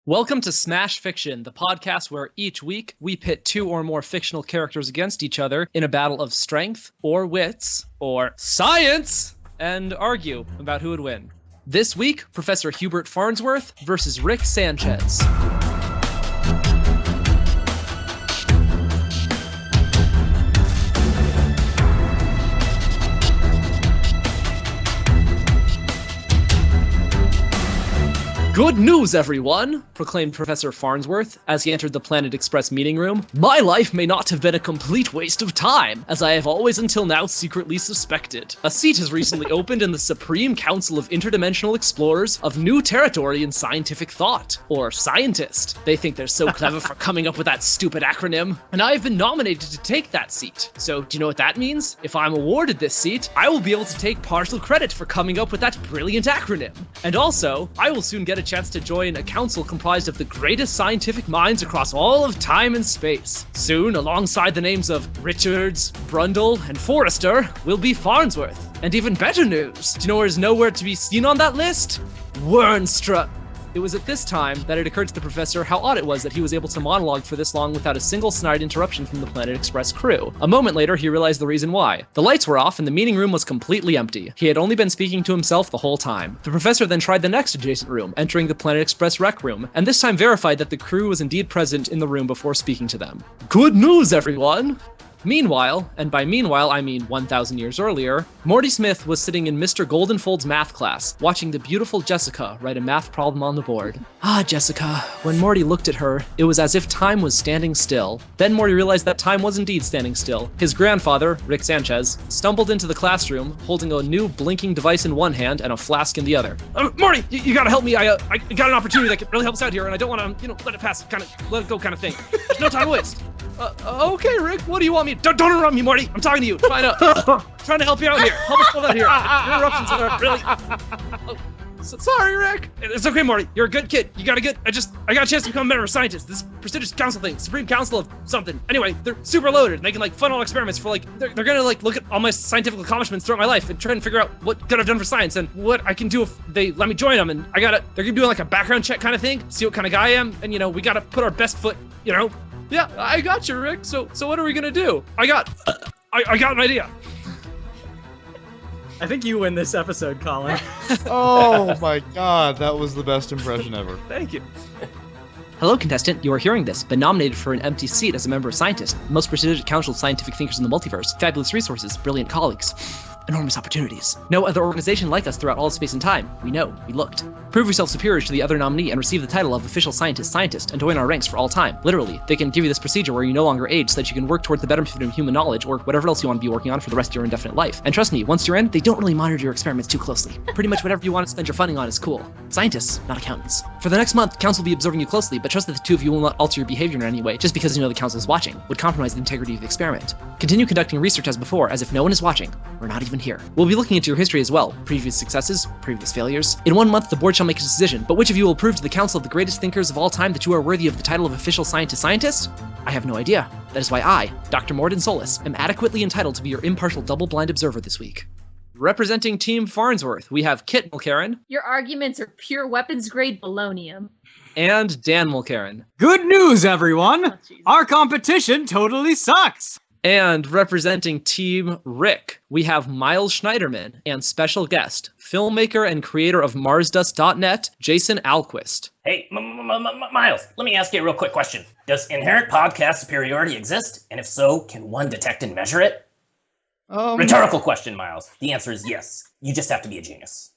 Welcome to Smash Fiction, the podcast where each week we pit two or more fictional characters against each other in a battle of strength, or wits, or science, and argue about who would win. This week, Professor Hubert Farnsworth versus Rick Sanchez. Good news, everyone, proclaimed Professor Farnsworth as he entered the Planet Express meeting room. My life may not have been a complete waste of time, as I have always until now secretly suspected. A seat has recently opened in the Supreme Council of Interdimensional Explorers of New Territory in Scientific Thought, or Scientist. They think they're so clever for coming up with that stupid acronym, and I have been nominated to take that seat. So, do you know what that means? If I'm awarded this seat, I will be able to take partial credit for coming up with that brilliant acronym. And also, I will soon get a chance to join a council comprised of the greatest scientific minds across all of time and space. Soon, alongside the names of Richards, Brundle, and Forrester, will be Farnsworth. And even better news, do you know where's nowhere to be seen on that list? Wernstrup. It was at this time that it occurred to the professor how odd it was that he was able to monologue for this long without a single snide interruption from the Planet Express crew. A moment later, he realized the reason why. The lights were off and the meeting room was completely empty. He had only been speaking to himself the whole time. The professor then tried the next adjacent room, entering the Planet Express rec room, and this time verified that the crew was indeed present in the room before speaking to them. Good news, everyone! Meanwhile, and by meanwhile I mean 1,000 years earlier, Morty Smith was sitting in Mr. Goldenfold's math class, watching the beautiful Jessica write a math problem on the board. Ah, Jessica. When Morty looked at her, it was as if time was standing still. Then Morty realized that time was indeed standing still. His grandfather, Rick Sanchez, stumbled into the classroom, holding a new blinking device in one hand and a flask in the other. Morty, you gotta help me. I got an opportunity that could really help us out here, and I don't want to, let it pass, let it go kind of thing. There's no time to waste. Okay, Rick, what do you want me? Don't interrupt me, Morty. I'm talking to you. Trying to help you out here. Help us pull out here. Interruptions are really... Sorry, Rick. It's okay, Morty. You're a good kid. I got a chance to become a member of scientists. This prestigious council thing, Supreme Council of something. Anyway, they're super loaded. And they can fund all experiments for they're gonna look at all my scientific accomplishments throughout my life and try and figure out what good I've done for science and what I can do if they let me join them. And they're gonna do a background check kind of thing, see what kind of guy I am, and we gotta put our best foot, Yeah, I got you, Rick. So what are we gonna do? I got an idea. I think you win this episode, Colin. Oh my god, that was the best impression ever. Thank you. Hello, contestant. You are hearing this, but nominated for an empty seat as a member of Scientist, most prestigious council of scientific thinkers in the multiverse, fabulous resources, brilliant colleagues, enormous opportunities. No other organization like us throughout all of space and time. We know. We looked. Prove yourself superior to the other nominee and receive the title of official scientist and join our ranks for all time. Literally, they can give you this procedure where you no longer age so that you can work towards the betterment of human knowledge or whatever else you want to be working on for the rest of your indefinite life. And trust me, once you're in, they don't really monitor your experiments too closely. Pretty much whatever you want to spend your funding on is cool. Scientists, not accountants. For the next month, Council will be observing you closely, but trust that the two of you will not alter your behavior in any way just because the Council is watching. Would compromise the integrity of the experiment. Continue conducting research as before, as if no one is watching. We're not even here. We'll be looking into your history as well. Previous successes, previous failures. In 1 month, the board shall make a decision, but which of you will prove to the Council of the greatest thinkers of all time that you are worthy of the title of official scientist? I have no idea. That is why I, Dr. Morden Solis, am adequately entitled to be your impartial double-blind observer this week. Representing Team Farnsworth, we have Kit Mulcairn. Your arguments are pure weapons-grade balonium. And Dan Mulcairn. Good news, everyone! Oh, our competition totally sucks! And representing Team Rick, we have Miles Schneiderman and special guest, filmmaker and creator of MarsDust.net, Jason Ahlquist. Hey, Miles, let me ask you a real quick question. Does inherent podcast superiority exist? And if so, can one detect and measure it? Rhetorical question, Miles. The answer is yes. You just have to be a genius.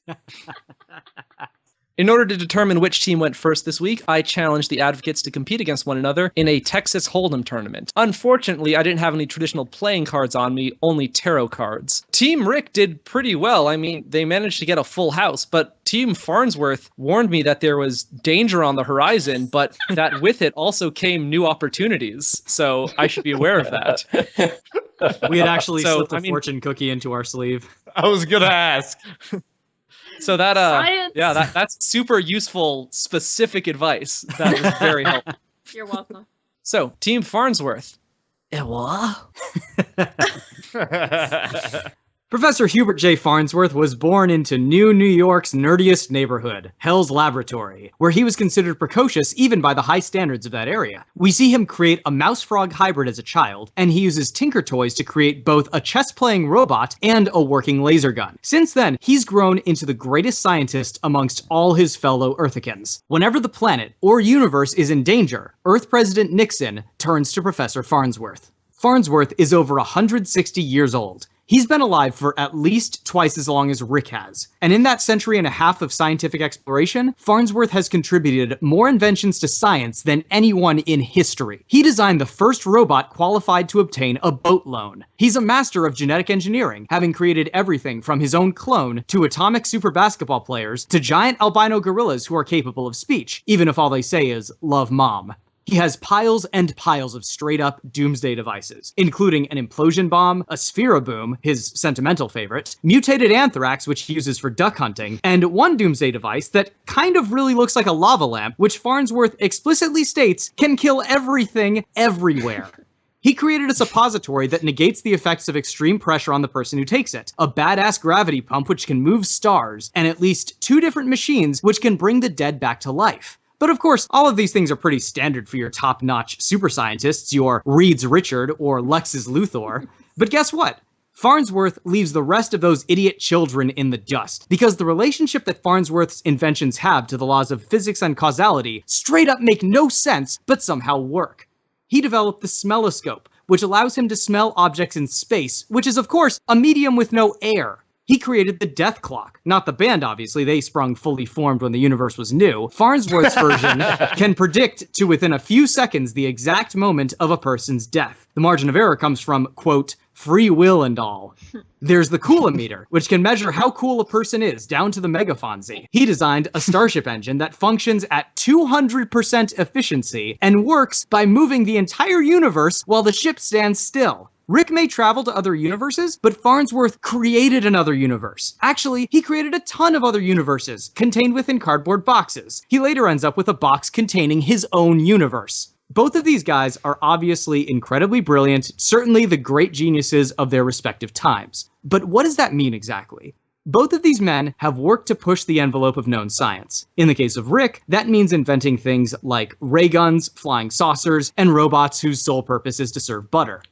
In order to determine which team went first this week, I challenged the advocates to compete against one another in a Texas Hold'em tournament. Unfortunately, I didn't have any traditional playing cards on me, only tarot cards. Team Rick did pretty well. I mean, they managed to get a full house, but Team Farnsworth warned me that there was danger on the horizon, but that with it also came new opportunities. So I should be aware of that. We had actually slipped a fortune cookie into our sleeve. I was gonna ask. So that, that's super useful, specific advice. That was very helpful. You're welcome. So, Team Farnsworth. Professor Hubert J. Farnsworth was born into New York's nerdiest neighborhood, Hell's Laboratory, where he was considered precocious even by the high standards of that area. We see him create a mouse-frog hybrid as a child, and he uses Tinker Toys to create both a chess-playing robot and a working laser gun. Since then, he's grown into the greatest scientist amongst all his fellow Earthicans. Whenever the planet or universe is in danger, Earth President Nixon turns to Professor Farnsworth. Farnsworth is over 160 years old. He's been alive for at least twice as long as Rick has. And in that century and a half of scientific exploration, Farnsworth has contributed more inventions to science than anyone in history. He designed the first robot qualified to obtain a boat loan. He's a master of genetic engineering, having created everything from his own clone to atomic super basketball players to giant albino gorillas who are capable of speech, even if all they say is, "Love Mom." He has piles and piles of straight-up doomsday devices, including an implosion bomb, a Sphere-a-Boom, his sentimental favorite, mutated anthrax, which he uses for duck hunting, and one doomsday device that kind of really looks like a lava lamp, which Farnsworth explicitly states can kill everything everywhere. He created a suppository that negates the effects of extreme pressure on the person who takes it, a badass gravity pump which can move stars, and at least 2 different machines which can bring the dead back to life. But of course, all of these things are pretty standard for your top-notch super scientists, your Reed's Richard or Lex's Luthor. But guess what? Farnsworth leaves the rest of those idiot children in the dust, because the relationship that Farnsworth's inventions have to the laws of physics and causality straight up make no sense, but somehow work. He developed the smelloscope, which allows him to smell objects in space, which is of course a medium with no air. He created the death clock. Not the band, obviously. They sprung fully formed when the universe was new. Farnsworth's version can predict to within a few seconds the exact moment of a person's death. The margin of error comes from, quote, free will and all. There's the coolometer, which can measure how cool a person is, down to the megafonzie. He designed a starship engine that functions at 200% efficiency and works by moving the entire universe while the ship stands still. Rick may travel to other universes, but Farnsworth created another universe. Actually, he created a ton of other universes, contained within cardboard boxes. He later ends up with a box containing his own universe. Both of these guys are obviously incredibly brilliant, certainly the great geniuses of their respective times. But what does that mean exactly? Both of these men have worked to push the envelope of known science. In the case of Rick, that means inventing things like ray guns, flying saucers, and robots whose sole purpose is to serve butter.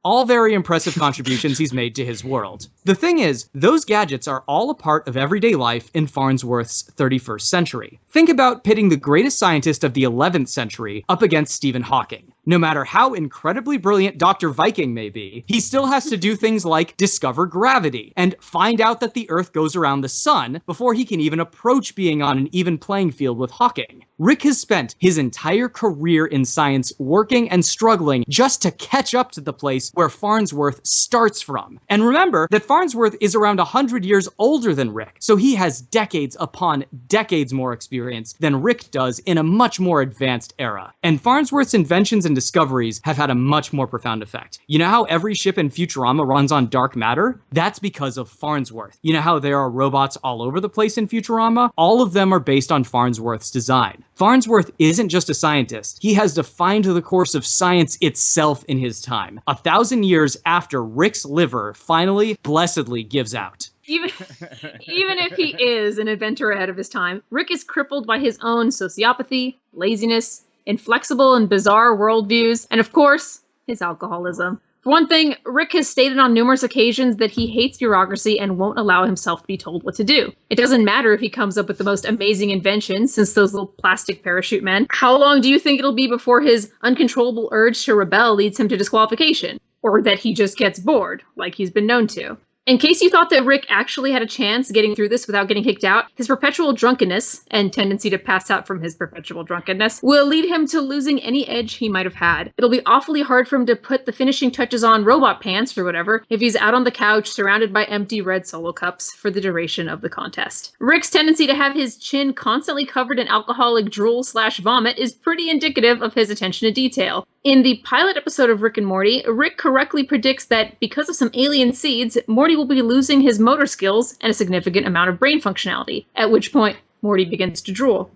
All very impressive contributions he's made to his world. The thing is, those gadgets are all a part of everyday life in Farnsworth's 31st century. Think about pitting the greatest scientist of the 11th century up against Stephen Hawking. No matter how incredibly brilliant Dr. Viking may be, he still has to do things like discover gravity and find out that the Earth goes around the sun before he can even approach being on an even playing field with Hawking. Rick has spent his entire career in science working and struggling just to catch up to the place where Farnsworth starts from. And remember that Farnsworth is around 100 years older than Rick, so he has decades upon decades more experience than Rick does in a much more advanced era. And Farnsworth's inventions and discoveries have had a much more profound effect. You know how every ship in Futurama runs on dark matter? That's because of Farnsworth. You know how there are robots all over the place in Futurama? All of them are based on Farnsworth's design. Farnsworth isn't just a scientist. He has defined the course of science itself in his time, 1,000 years after Rick's liver finally, blessedly gives out. Even if he is an inventor ahead of his time, Rick is crippled by his own sociopathy, laziness, inflexible and bizarre worldviews, and of course, his alcoholism. For one thing, Rick has stated on numerous occasions that he hates bureaucracy and won't allow himself to be told what to do. It doesn't matter if he comes up with the most amazing inventions, since those little plastic parachute men. How long do you think it'll be before his uncontrollable urge to rebel leads him to disqualification? Or that he just gets bored, like he's been known to? In case you thought that Rick actually had a chance getting through this without getting kicked out, his perpetual drunkenness, and tendency to pass out from his perpetual drunkenness, will lead him to losing any edge he might have had. It'll be awfully hard for him to put the finishing touches on robot pants or whatever if he's out on the couch surrounded by empty red Solo cups for the duration of the contest. Rick's tendency to have his chin constantly covered in alcoholic drool/vomit is pretty indicative of his attention to detail. In the pilot episode of Rick and Morty, Rick correctly predicts that because of some alien seeds, Morty will be losing his motor skills and a significant amount of brain functionality, at which point Morty begins to drool.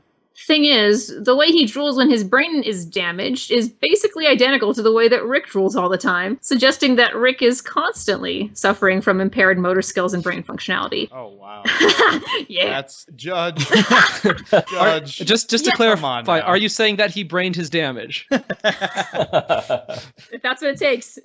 Thing is, the way he drools when his brain is damaged is basically identical to the way that Rick drools all the time, suggesting that Rick is constantly suffering from impaired motor skills and brain functionality. Oh, wow. Yeah. That's Judge. Just to clarify, are you saying that he brained his damage? If that's what it takes.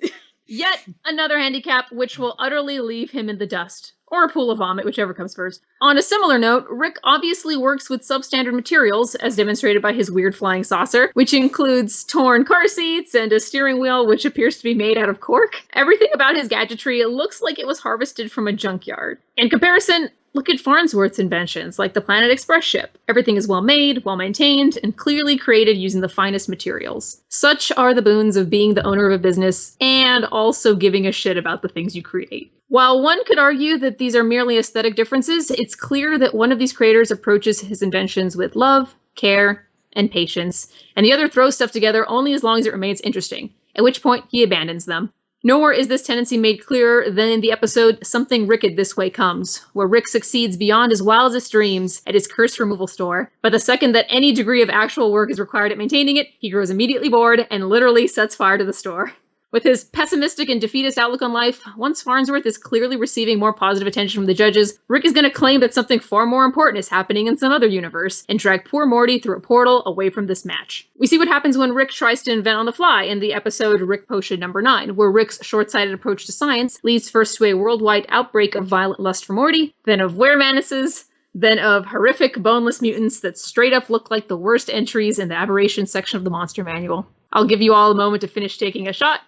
Yet another handicap which will utterly leave him in the dust. Or a pool of vomit, whichever comes first. On a similar note, Rick obviously works with substandard materials, as demonstrated by his weird flying saucer, which includes torn car seats and a steering wheel which appears to be made out of cork. Everything about his gadgetry looks like it was harvested from a junkyard. In comparison, look at Farnsworth's inventions, like the Planet Express ship. Everything is well made, well maintained, and clearly created using the finest materials. Such are the boons of being the owner of a business, and also giving a shit about the things you create. While one could argue that these are merely aesthetic differences, it's clear that one of these creators approaches his inventions with love, care, and patience, and the other throws stuff together only as long as it remains interesting, at which point he abandons them. Nowhere is this tendency made clearer than in the episode Something Ricked This Way Comes, where Rick succeeds beyond his wildest dreams at his curse removal store, but the second that any degree of actual work is required at maintaining it, he grows immediately bored and literally sets fire to the store. With his pessimistic and defeatist outlook on life, once Farnsworth is clearly receiving more positive attention from the judges, Rick is going to claim that something far more important is happening in some other universe, and drag poor Morty through a portal away from this match. We see what happens when Rick tries to invent on the fly in the episode Rick Potion number 9, where Rick's short-sighted approach to science leads first to a worldwide outbreak of violent lust for Morty, then of weremanises, then of horrific boneless mutants that straight up look like the worst entries in the aberration section of the Monster Manual. I'll give you all a moment to finish taking a shot.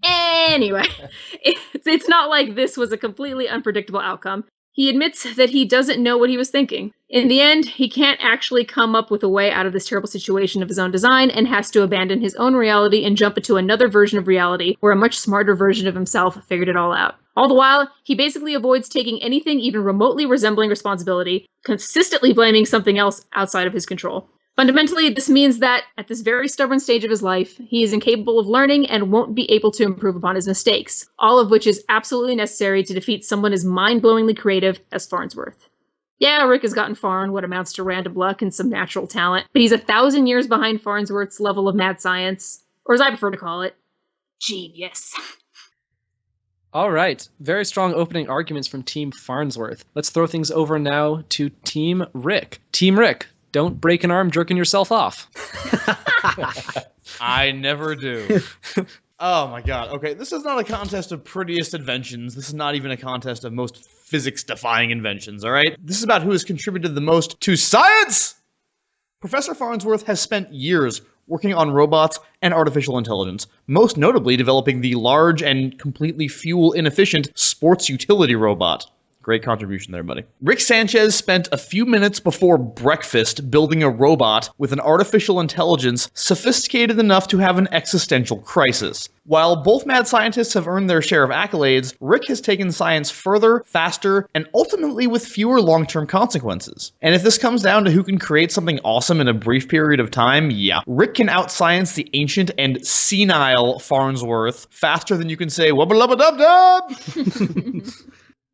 Anyway, it's not like this was a completely unpredictable outcome. He admits that he doesn't know what he was thinking. In the end, he can't actually come up with a way out of this terrible situation of his own design and has to abandon his own reality and jump into another version of reality where a much smarter version of himself figured it all out. All the while, he basically avoids taking anything even remotely resembling responsibility, consistently blaming something else outside of his control. Fundamentally, this means that, at this very stubborn stage of his life, he is incapable of learning and won't be able to improve upon his mistakes, all of which is absolutely necessary to defeat someone as mind-blowingly creative as Farnsworth. Yeah, Rick has gotten far on what amounts to random luck and some natural talent, but he's 1,000 years behind Farnsworth's level of mad science, or as I prefer to call it, genius. All right, very strong opening arguments from Team Farnsworth. Let's throw things over now to Team Rick. Team Rick. Don't break an arm jerking yourself off. I never do. Oh my god. Okay, this is not a contest of prettiest inventions. This is not even a contest of most physics-defying inventions, all right? This is about who has contributed the most to science! Professor Farnsworth has spent years working on robots and artificial intelligence, most notably developing the large and completely fuel-inefficient sports utility robot. Great contribution there, buddy. Rick Sanchez spent a few minutes before breakfast building a robot with an artificial intelligence sophisticated enough to have an existential crisis. While both mad scientists have earned their share of accolades, Rick has taken science further, faster, and ultimately with fewer long-term consequences. And if this comes down to who can create something awesome in a brief period of time, yeah. Rick can outscience the ancient and senile Farnsworth faster than you can say wubba-lubba-dub-dub!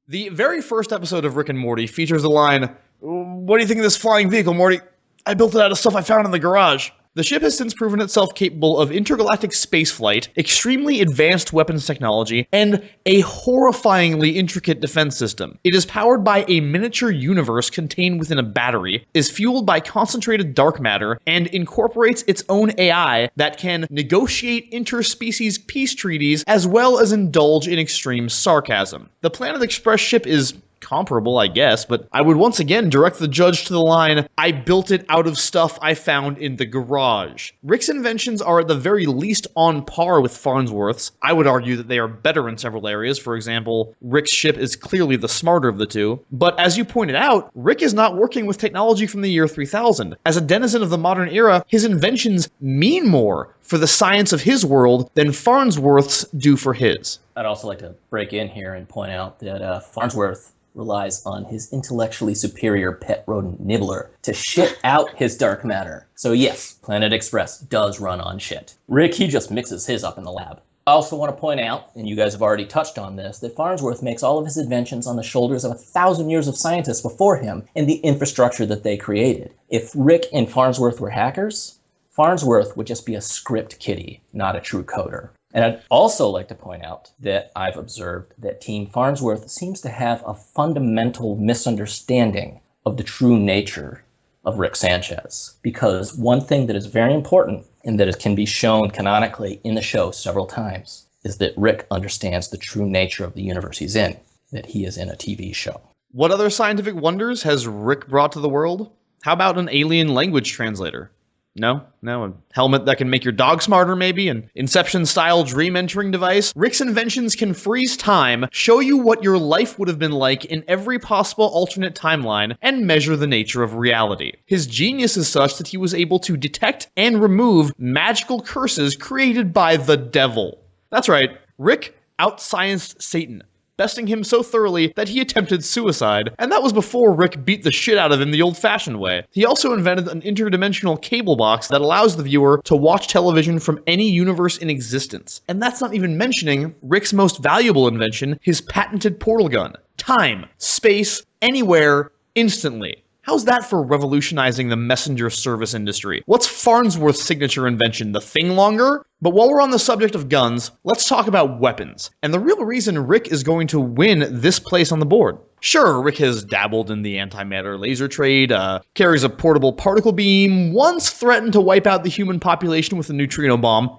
The very first episode of Rick and Morty features the line, "What do you think of this flying vehicle, Morty? I built it out of stuff I found in the garage." The ship has since proven itself capable of intergalactic spaceflight, extremely advanced weapons technology, and a horrifyingly intricate defense system. It is powered by a miniature universe contained within a battery, is fueled by concentrated dark matter, and incorporates its own AI that can negotiate interspecies peace treaties as well as indulge in extreme sarcasm. The Planet Express ship is comparable, I guess, but I would once again direct the judge to the line, "I built it out of stuff I found in the garage." Rick's inventions are at the very least on par with Farnsworth's. I would argue that they are better in several areas. For example, Rick's ship is clearly the smarter of the two. But as you pointed out, Rick is not working with technology from the year 3000. As a denizen of the modern era, his inventions mean more for the science of his world than Farnsworth's do for his. I'd also like to break in here and point out that Farnsworth relies on his intellectually superior pet rodent Nibbler to shit out his dark matter. So yes, Planet Express does run on shit. Rick, he just mixes his up in the lab. I also want to point out, and you guys have already touched on this, that Farnsworth makes all of his inventions on the shoulders of 1,000 years of scientists before him and the infrastructure that they created. If Rick and Farnsworth were hackers, Farnsworth would just be a script kiddie, not a true coder. And I'd also like to point out that I've observed that Team Farnsworth seems to have a fundamental misunderstanding of the true nature of Rick Sanchez. Because one thing that is very important and that can be shown canonically in the show several times is that Rick understands the true nature of the universe he's in, that he is in a TV show. What other scientific wonders has Rick brought to the world? How about an alien language translator? No, a helmet that can make your dog smarter, maybe? An Inception-style dream-entering device? Rick's inventions can freeze time, show you what your life would have been like in every possible alternate timeline, and measure the nature of reality. His genius is such that he was able to detect and remove magical curses created by the devil. That's right, Rick outscienced Satan, besting him so thoroughly that he attempted suicide, and that was before Rick beat the shit out of him the old-fashioned way. He also invented an interdimensional cable box that allows the viewer to watch television from any universe in existence. And that's not even mentioning Rick's most valuable invention, his patented portal gun. Time, space, anywhere, instantly. How's that for revolutionizing the messenger service industry? What's Farnsworth's signature invention, the Fing-Longer? But while we're on the subject of guns, let's talk about weapons. And the real reason Rick is going to win this place on the board. Sure, Rick has dabbled in the antimatter laser trade, carries a portable particle beam, once threatened to wipe out the human population with a neutrino bomb,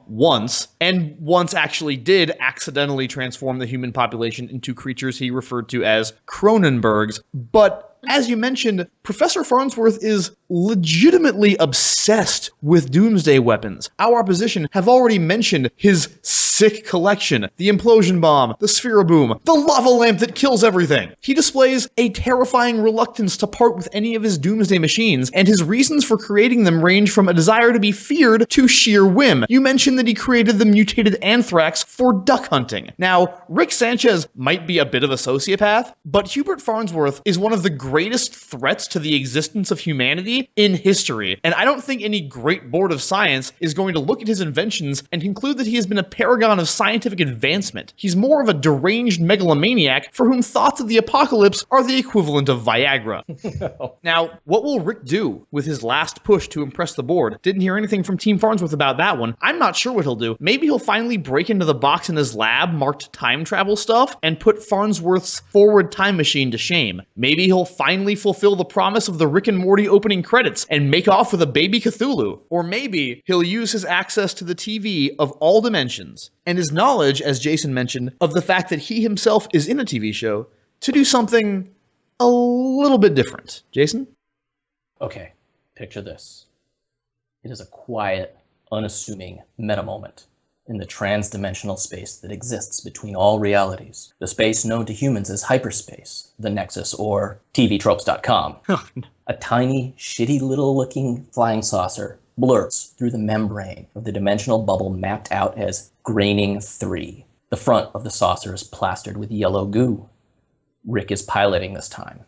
and once actually did accidentally transform the human population into creatures he referred to as Cronenbergs. But as you mentioned, Professor Farnsworth is legitimately obsessed with doomsday weapons. Our opposition have already mentioned his sick collection, the implosion bomb, the spheroboom, the lava lamp that kills everything. He displays a terrifying reluctance to part with any of his doomsday machines, and his reasons for creating them range from a desire to be feared to sheer whim. You mentioned that he created the mutated anthrax for duck hunting. Now, Rick Sanchez might be a bit of a sociopath, but Hubert Farnsworth is one of the greatest threats to the existence of humanity in history, and I don't think any great board of science is going to look at his inventions and conclude that he has been a paragon of scientific advancement. He's more of a deranged megalomaniac for whom thoughts of the apocalypse are the equivalent of Viagra. Now, what will Rick do with his last push to impress the board? Didn't hear anything from Team Farnsworth about that one. I'm not sure what he'll do. Maybe he'll finally break into the box in his lab marked time travel stuff and put Farnsworth's forward time machine to shame. Maybe he'll finally fulfill the promise of the Rick and Morty opening credits and make off with a baby Cthulhu. Or maybe he'll use his access to the TV of all dimensions and his knowledge, as Jason mentioned, of the fact that he himself is in a TV show to do something a little bit different. Jason? Okay, picture this. It is a quiet, unassuming meta moment in the trans-dimensional space that exists between all realities. The space known to humans as hyperspace, the Nexus, or TVTropes.com. A tiny, shitty little looking flying saucer blurts through the membrane of the dimensional bubble mapped out as Groaning 3. The front of the saucer is plastered with yellow goo. Rick is piloting this time.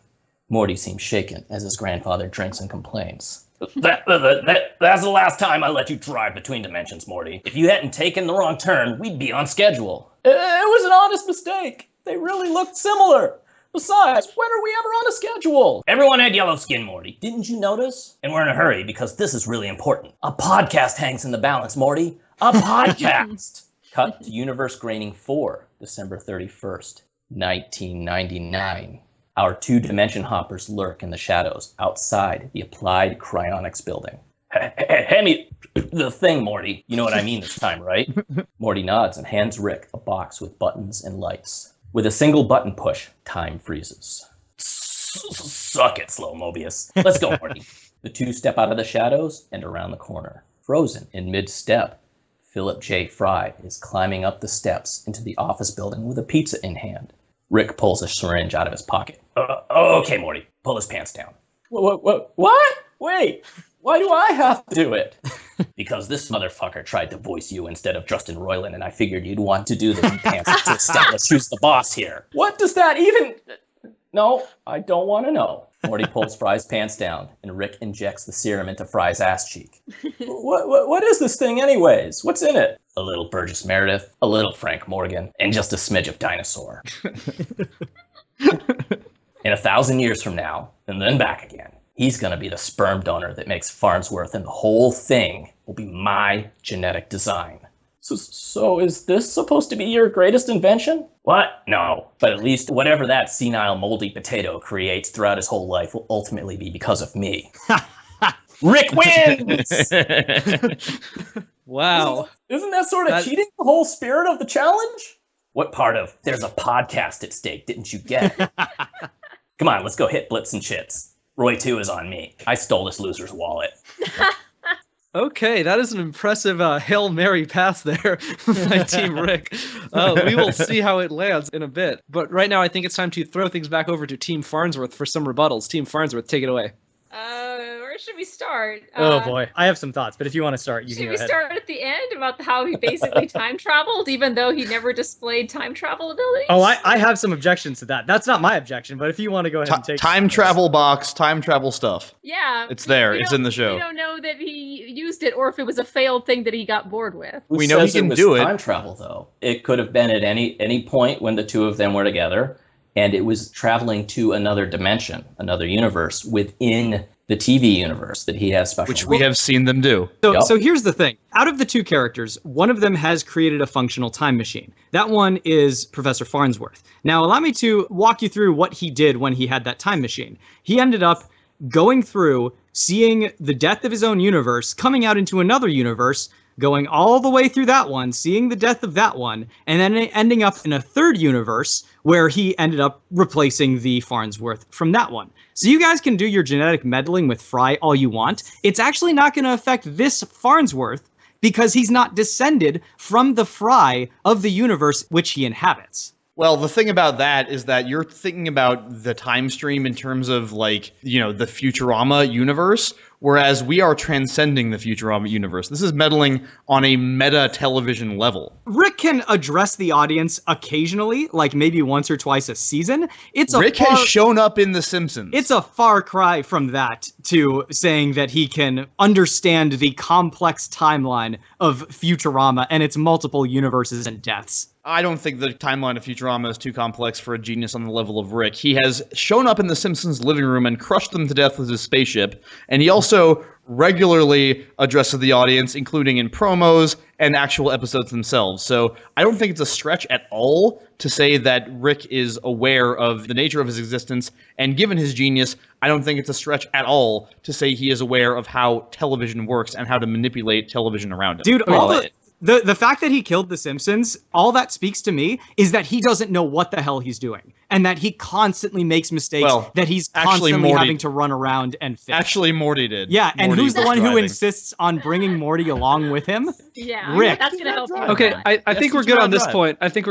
Morty seems shaken as his grandfather drinks and complains. That's the last time I let you drive between dimensions, Morty. If you hadn't taken the wrong turn, we'd be on schedule. It was an honest mistake. They really looked similar. Besides, when are we ever on a schedule? Everyone had yellow skin, Morty. Didn't you notice? And we're in a hurry because this is really important. A podcast hangs in the balance, Morty. A podcast! Cut to Universe Groaning 4, December 31st, 1999. Our two-dimension hoppers lurk in the shadows outside the Applied Cryonics building. Hand me the thing, Morty. You know what I mean this time, right? Morty nods and hands Rick a box with buttons and lights. With a single button push, time freezes. Suck it, Slow Mobius. Let's go, Morty. The two step out of the shadows and around the corner. Frozen in mid-step, Philip J. Fry is climbing up the steps into the office building with a pizza in hand. Rick pulls a syringe out of his pocket. Okay, Morty. Pull his pants down. What? Wait. Why do I have to do it? Because this motherfucker tried to voice you instead of Justin Roiland, and I figured you'd want to do the pants to establish who's the boss here. What does that even... No, I don't want to know. Morty pulls Fry's pants down, and Rick injects the serum into Fry's ass cheek. What is this thing anyways? What's in it? a little Burgess Meredith, a little Frank Morgan, and just a smidge of dinosaur. In 1,000 years from now, and then back again, he's going to be the sperm donor that makes Farnsworth, and the whole thing will be my genetic design. So is this supposed to be your greatest invention? What? No. But at least whatever that senile moldy potato creates throughout his whole life will ultimately be because of me. Rick wins! Wow. Isn't that sort of cheating the whole spirit of the challenge? What part of there's a podcast at stake didn't you get? Come on, let's go hit blips and chits. Roy 2 is on me. I stole this loser's wallet. Okay, that is an impressive Hail Mary pass there by Team Rick. We will see how it lands in a bit. But right now, I think it's time to throw things back over to Team Farnsworth for some rebuttals. Team Farnsworth, take it away. Where should we start? Oh boy, I have some thoughts, but if you want to start, you can go ahead. Should we start at the end about how he basically time traveled, even though he never displayed time travel abilities? Oh, I have some objections to that. That's not my objection, but if you want to go ahead and take time travel box, time travel stuff. Yeah. It's there. It's in the show. We don't know that he used it or if it was a failed thing that he got bored with. We know he can do it. Time travel, though. It could have been at any point when the two of them were together, and it was traveling to another dimension, another universe within the TV universe that he has special. Which we have seen them do. So here's the thing. Out of the two characters, one of them has created a functional time machine. That one is Professor Farnsworth. Now, allow me to walk you through what he did when he had that time machine. He ended up going through, seeing the death of his own universe, coming out into another universe, going all the way through that one, seeing the death of that one, and then ending up in a third universe where he ended up replacing the Farnsworth from that one. So you guys can do your genetic meddling with Fry all you want. It's actually not going to affect this Farnsworth because he's not descended from the Fry of the universe which he inhabits. Well, the thing about that is that you're thinking about the time stream in terms of, like, you know, the Futurama universe, whereas we are transcending the Futurama universe. This is meddling on a meta television level. Rick can address the audience occasionally, like maybe once or twice a season. Rick has shown up in The Simpsons. It's a far cry from that to saying that he can understand the complex timeline of Futurama and its multiple universes and deaths. I don't think the timeline of Futurama is too complex for a genius on the level of Rick. He has shown up in The Simpsons' living room and crushed them to death with his spaceship, and he also regularly addresses the audience, including in promos and actual episodes themselves. So I don't think it's a stretch at all to say that Rick is aware of the nature of his existence, and given his genius, I don't think it's a stretch at all to say he is aware of how television works and how to manipulate television around him. Dude, the fact that he killed the Simpsons, all that speaks to me is that he doesn't know what the hell he's doing. And that he constantly makes mistakes, that he's constantly having to run around and fix. Actually, Morty did. Yeah, and Morty who's the was one who driving. insists on bringing Morty along with him? Yeah, Rick. That's going to help you. Okay, I think we're good on this point. I think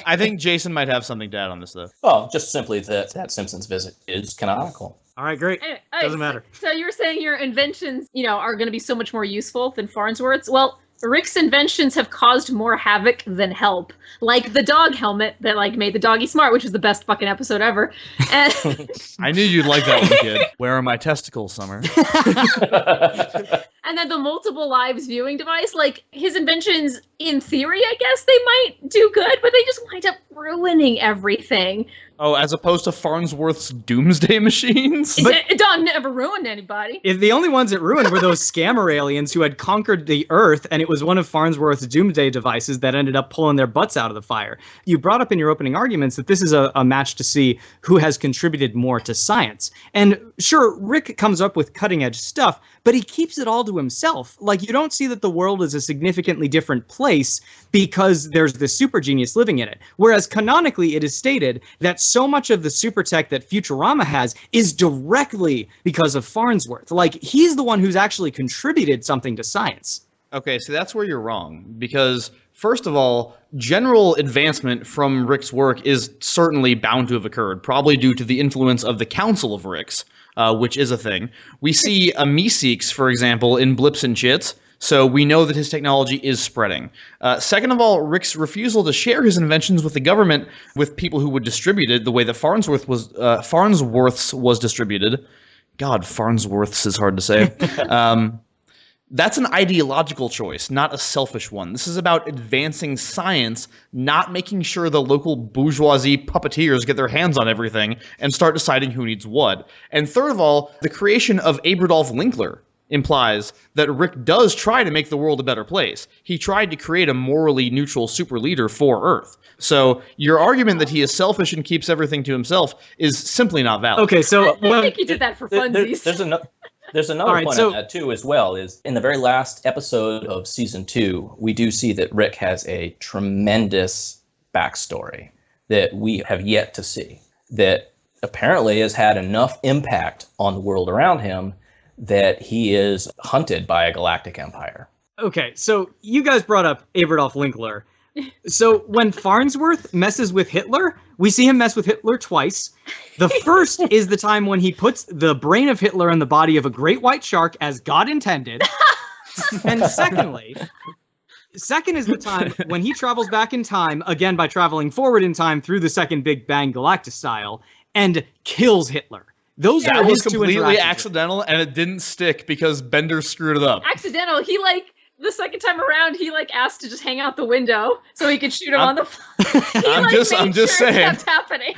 I think Jason might have something to add on this, though. Oh, just simply that Simpsons visit is canonical. All right, great. Anyway, Doesn't matter. So you were saying your inventions, are going to be so much more useful than Farnsworth's? Well, Rick's inventions have caused more havoc than help. Like the dog helmet that made the doggy smart, which was the best fucking episode ever. And I knew you'd like that one, kid. Where are my testicles, Summer? And then the multiple lives viewing device, his inventions, in theory, I guess they might do good, but they just wind up ruining everything. Oh, as opposed to Farnsworth's doomsday machines? It never ruined anybody. The only ones that ruined were those scammer aliens who had conquered the Earth, and it was one of Farnsworth's doomsday devices that ended up pulling their butts out of the fire. You brought up in your opening arguments that this is a match to see who has contributed more to science. And sure, Rick comes up with cutting-edge stuff, but he keeps it all to himself. You don't see that the world is a significantly different place because there's this super genius living in it. Whereas canonically, it is stated that so much of the super tech that Futurama has is directly because of Farnsworth. He's the one who's actually contributed something to science. Okay, so that's where you're wrong. Because, first of all, general advancement from Rick's work is certainly bound to have occurred, probably due to the influence of the Council of Ricks, which is a thing. We see a Meeseeks, for example, in Blips and Chits, so we know that his technology is spreading. Second of all, Rick's refusal to share his inventions with the government, with people who would distribute it the way that Farnsworth's was distributed. God, Farnsworth's is hard to say. That's an ideological choice, not a selfish one. This is about advancing science, not making sure the local bourgeoisie puppeteers get their hands on everything and start deciding who needs what. And third of all, the creation of Adolf Linkler implies that Rick does try to make the world a better place. He tried to create a morally neutral super leader for Earth. So your argument that he is selfish and keeps everything to himself is simply not valid. Okay, so I think he did that for funsies. There's another point on that too as well, is in the very last episode of season 2, we do see that Rick has a tremendous backstory that we have yet to see, that apparently has had enough impact on the world around him that he is hunted by a galactic empire. Okay, so you guys brought up Adolf Linkler. So when Farnsworth messes with Hitler, we see him mess with Hitler twice. The first is the time when he puts the brain of Hitler in the body of a great white shark as God intended. And second is the time when he travels back in time, again by traveling forward in time through the second Big Bang Galactus style, and kills Hitler. Those that are was his completely accidental, and it didn't stick because Bender screwed it up. Accidental. He the second time around, he asked to just hang out the window so he could shoot him on the fly. I'm just saying. It kept happening.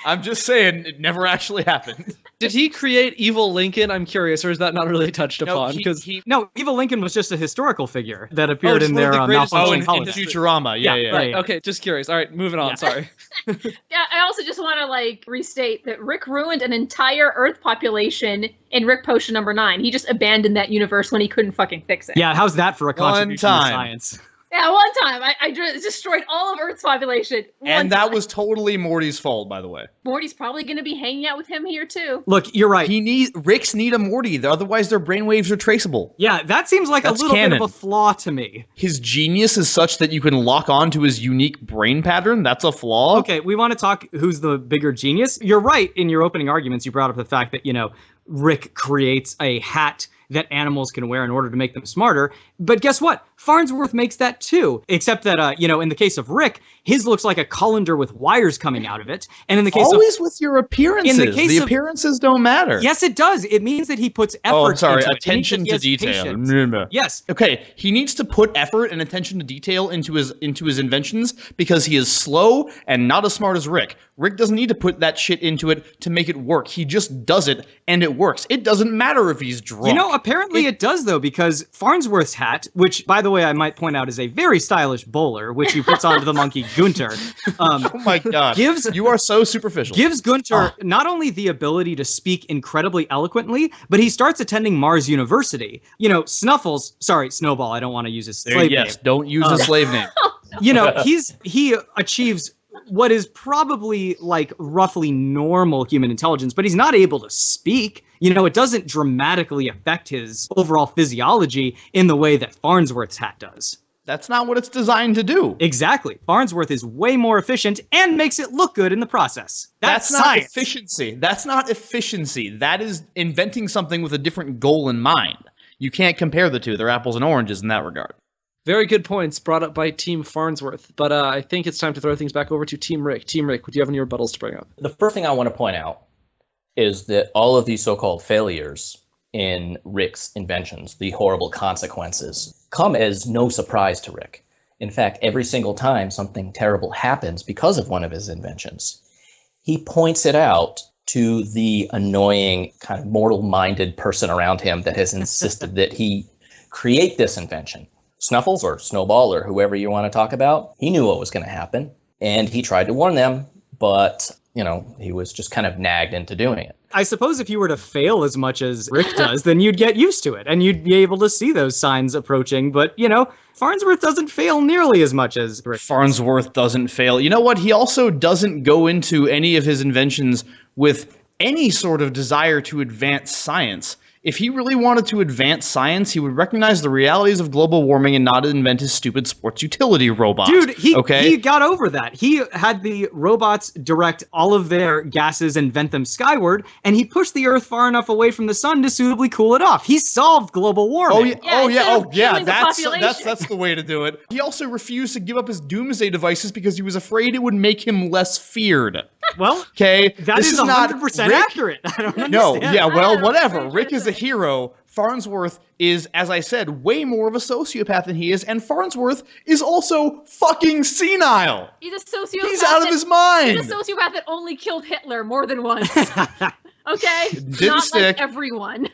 I'm just saying it never actually happened. Did he create Evil Lincoln? I'm curious, or is that not really touched upon? No, Evil Lincoln was just a historical figure that appeared in their malfunctioning in Futurama. Yeah. Right, okay, just curious. All right, moving on, Yeah. sorry. Yeah, I also just want to restate that Rick ruined an entire Earth population in Rick Potion number 9. He just abandoned that universe when he couldn't fucking fix it. Yeah, how's that for a contribution to science? Yeah, one time. I destroyed all of Earth's population. And that was totally Morty's fault, by the way. Morty's probably going to be hanging out with him here, too. Look, you're right. Ricks need a Morty, otherwise their brainwaves are traceable. Yeah, that seems like a little bit of a flaw to me. His genius is such that you can lock on to his unique brain pattern. That's a flaw. Okay, we want to talk who's the bigger genius. You're right, in your opening arguments, you brought up the fact that, Rick creates a hat that animals can wear in order to make them smarter. But guess what? Farnsworth makes that too. Except that, in the case of Rick, his looks like a colander with wires coming out of it. And in the case Always with your appearances. The appearances don't matter. Yes, it does. It means that he puts effort into it. Attention to detail. Yes. Okay, he needs to put effort and attention to detail into his inventions because he is slow and not as smart as Rick. Rick doesn't need to put that shit into it to make it work. He just does it, and it works. It doesn't matter if he's drunk. Apparently it does, though, because Farnsworth's hat, which, by the way, I might point out is a very stylish bowler, which he puts onto the monkey Gunter. Oh my God. You are so superficial. Gives Gunter not only the ability to speak incredibly eloquently, but he starts attending Mars University. Snowball, I don't want to use his slave name. Yes, don't use a slave name. He achieves what is probably roughly normal human intelligence, but he's not able to speak. It doesn't dramatically affect his overall physiology in the way that Farnsworth's hat does. That's not what it's designed to do. Exactly. Farnsworth is way more efficient and makes it look good in the process. That's not science. efficiency. That's not efficiency. That is inventing something with a different goal in mind. You can't compare the two. They're apples and oranges in that regard. Very good points brought up by Team Farnsworth, but I think it's time to throw things back over to Team Rick. Team Rick, do you have any rebuttals to bring up? The first thing I want to point out is that all of these so-called failures in Rick's inventions, the horrible consequences, come as no surprise to Rick. In fact, every single time something terrible happens because of one of his inventions, he points it out to the annoying, kind of mortal-minded person around him that has insisted that he create this invention. Snuffles or Snowball or whoever you want to talk about, he knew what was going to happen, and he tried to warn them, but, he was just kind of nagged into doing it. I suppose if you were to fail as much as Rick does, then you'd get used to it, and you'd be able to see those signs approaching, but, Farnsworth doesn't fail nearly as much as Rick. Farnsworth doesn't fail. You know what? He also doesn't go into any of his inventions with any sort of desire to advance science. If he really wanted to advance science, he would recognize the realities of global warming and not invent his stupid sports utility robot. Dude, he got over that. He had the robots direct all of their gases and vent them skyward, and he pushed the Earth far enough away from the sun to suitably cool it off. He solved global warming. That's the way to do it. He also refused to give up his doomsday devices because he was afraid it would make him less feared. Well, Okay, that is 100% accurate. I don't understand. No, yeah, well, whatever. Rick is a hero. Farnsworth is, as I said, way more of a sociopath than he is, and Farnsworth is also fucking senile. He's a sociopath. He's out of his mind. He's a sociopath that only killed Hitler more than once. Okay? Didn't Not stick. like everyone.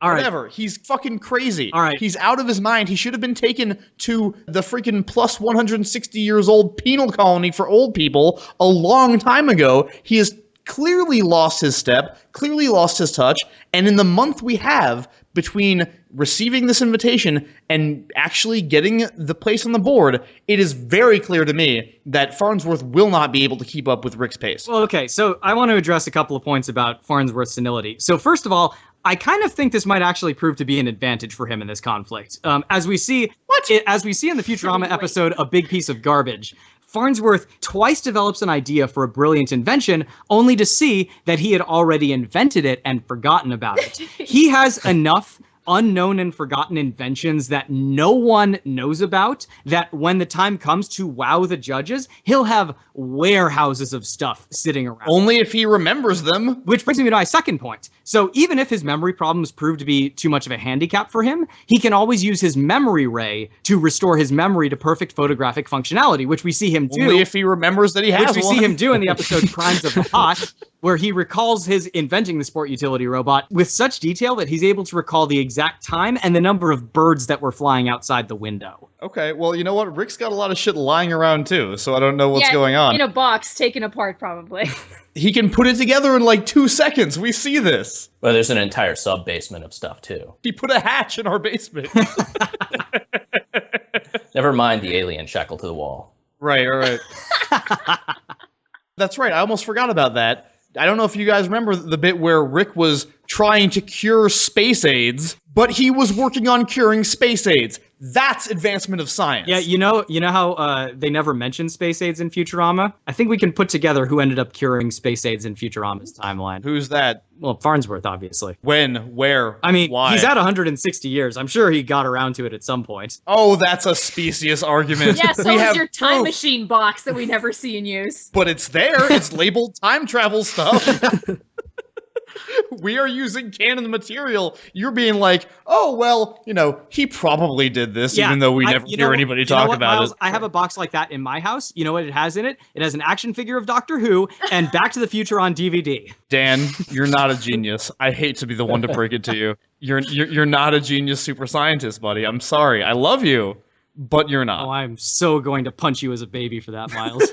All right. Whatever. He's fucking crazy. All right. He's out of his mind. He should have been taken to the freaking plus 160 years old penal colony for old people a long time ago. He has clearly lost his step, clearly lost his touch, and in the month we have between receiving this invitation and actually getting the place on the board, it is very clear to me that Farnsworth will not be able to keep up with Rick's pace. Well, okay, so I want to address a couple of points about Farnsworth's senility. So first of all, I kind of think this might actually prove to be an advantage for him in this conflict. As we see in the Futurama episode, A Big Piece of Garbage, Farnsworth twice develops an idea for a brilliant invention, only to see that he had already invented it and forgotten about it. He has enough unknown and forgotten inventions that no one knows about, that when the time comes to wow the judges, he'll have warehouses of stuff sitting around. Only if he remembers them. Which brings me to my second point. So even if his memory problems prove to be too much of a handicap for him, he can always use his memory ray to restore his memory to perfect photographic functionality, which we see him do. Only if he remembers that he has Which we see him do in the episode Crimes of the Pot, where he recalls his inventing the sport utility robot with such detail that he's able to recall the exact time and the number of birds that were flying outside the window. Okay, well, you know what? Rick's got a lot of shit lying around, too, so I don't know what's going on. In a box, taken apart, probably. He can put it together in like 2 seconds. We see this. Well, there's an entire sub-basement of stuff, too. He put a hatch in our basement. Never mind the alien shackled to the wall. Right, all right. That's right. I almost forgot about that. I don't know if you guys remember the bit where Rick was trying to cure space AIDS, but he was working on curing space AIDS. That's advancement of science. Yeah, you know how they never mention space AIDS in Futurama? I think we can put together who ended up curing space AIDS in Futurama's timeline. Who's that? Well, Farnsworth, obviously. When? Where? I mean, why? He's at 160 years. I'm sure he got around to it at some point. Oh, that's a specious argument. Yeah, so We is have your time proof. machine box that we never see in use. But it's there. It's labeled time travel stuff. We are using canon material. You're being like, oh, well, he probably did this, even though we never hear anybody talk about Miles, it. I have a box like that in my house. You know what it has in it? It has an action figure of Doctor Who and Back to the Future on DVD. Dan, you're not a genius. I hate to be the one to break it to you. You're not a genius super scientist, buddy. I'm sorry. I love you, but you're not. Oh, I'm so going to punch you as a baby for that, Miles.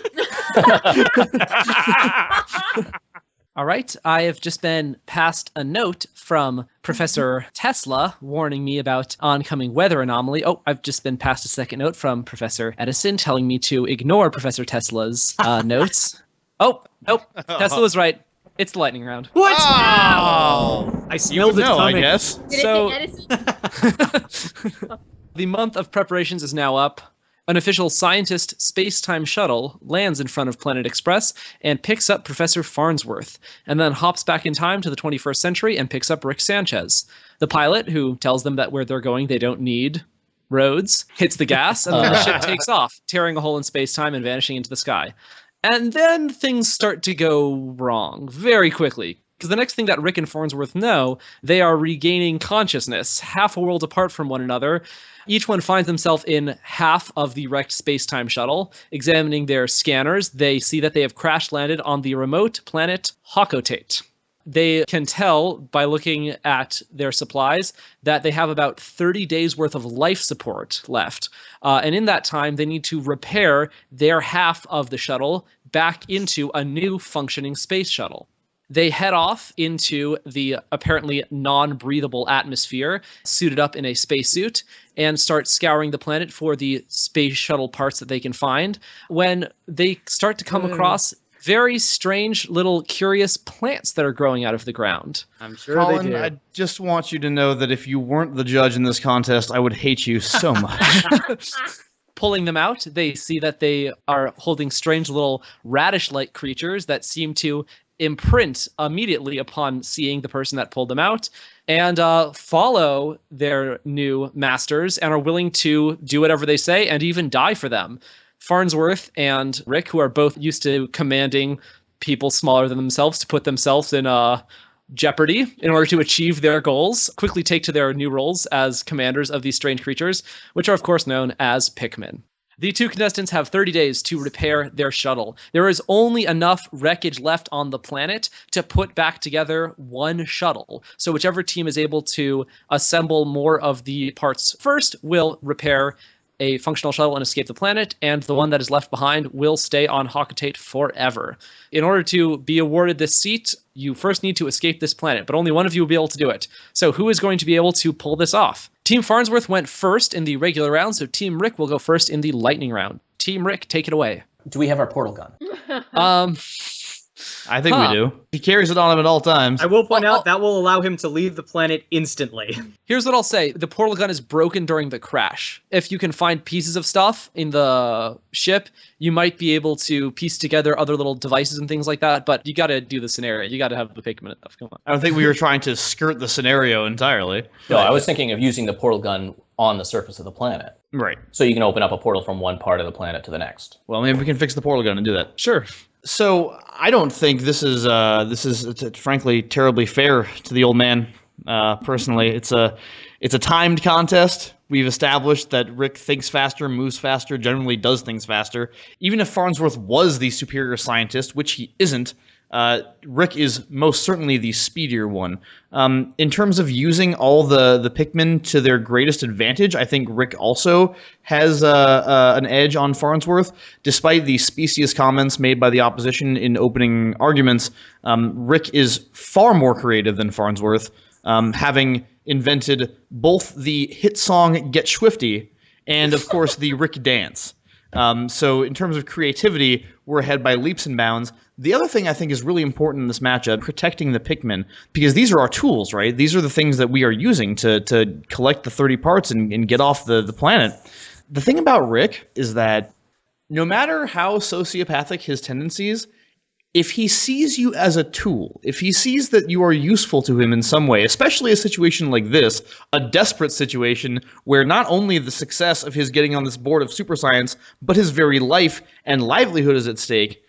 All right, I have just been passed a note from Professor Tesla warning me about oncoming weather anomaly. Oh, I've just been passed a second note from Professor Edison telling me to ignore Professor Tesla's notes. Oh, nope, Tesla was right. It's the lightning round. What? Oh! I smelled it coming. I guess. Did So- it hit Edison? The month of preparations is now up. An official scientist space-time shuttle lands in front of Planet Express and picks up Professor Farnsworth, and then hops back in time to the 21st century and picks up Rick Sanchez. The pilot, who tells them that where they're going they don't need roads, hits the gas, and then the ship takes off, tearing a hole in space-time and vanishing into the sky. And then things start to go wrong very quickly. Because the next thing that Rick and Farnsworth know, they are regaining consciousness, half a world apart from one another. Each one finds themselves in half of the wrecked space-time shuttle. Examining their scanners, they see that they have crash-landed on the remote planet Hakotate. They can tell by looking at their supplies that they have about 30 days worth of life support left. And in that time, they need to repair their half of the shuttle back into a new functioning space shuttle. They head off into the apparently non-breathable atmosphere, suited up in a spacesuit, and start scouring the planet for the space shuttle parts that they can find, when they start to come across very strange little curious plants that are growing out of the ground. I'm sure Colin, they do. I just want you to know that if you weren't the judge in this contest, I would hate you so much. Pulling them out, they see that they are holding strange little radish-like creatures that seem to imprint immediately upon seeing the person that pulled them out, and follow their new masters and are willing to do whatever they say and even die for them. Farnsworth and Rick, who are both used to commanding people smaller than themselves to put themselves in jeopardy in order to achieve their goals, quickly take to their new roles as commanders of these strange creatures, which are of course known as Pikmin. The two contestants have 30 days to repair their shuttle. There is only enough wreckage left on the planet to put back together one shuttle. So whichever team is able to assemble more of the parts first will repair a functional shuttle and escape the planet, and the one that is left behind will stay on Hockatate forever. In order to be awarded this seat, you first need to escape this planet, but only one of you will be able to do it. So who is going to be able to pull this off? Team Farnsworth went first in the regular round, so Team Rick will go first in the lightning round. Team Rick, take it away. Do we have our portal gun? I think we do. He carries it on him at all times. I will point out that will allow him to leave the planet instantly. Here's what I'll say. The portal gun is broken during the crash. If you can find pieces of stuff in the ship, you might be able to piece together other little devices and things like that, but you gotta do the scenario. You gotta have the Pikmin stuff. Come on. I don't think we were trying to skirt the scenario entirely. No, I was thinking of using the portal gun on the surface of the planet. Right. So you can open up a portal from one part of the planet to the next. Well, maybe we can fix the portal gun and do that. Sure. So I don't think this is frankly terribly fair to the old man. Personally, it's a timed contest. We've established that Rick thinks faster, moves faster, generally does things faster. Even if Farnsworth was the superior scientist, which he isn't, Rick is most certainly the speedier one. In terms of using all the Pikmin to their greatest advantage, I think Rick also has an edge on Farnsworth. Despite the specious comments made by the opposition in opening arguments, Rick is far more creative than Farnsworth, having invented both the hit song Get Swifty and, of course, the Rick dance. So in terms of creativity, we're ahead by leaps and bounds. The other thing I think is really important in this matchup, protecting the Pikmin, because these are our tools, right? These are the things that we are using to collect the 30 parts and get off the planet. The thing about Rick is that no matter how sociopathic his tendencies, if he sees you as a tool, if he sees that you are useful to him in some way, especially a situation like this, a desperate situation where not only the success of his getting on this board of super science, but his very life and livelihood is at stake,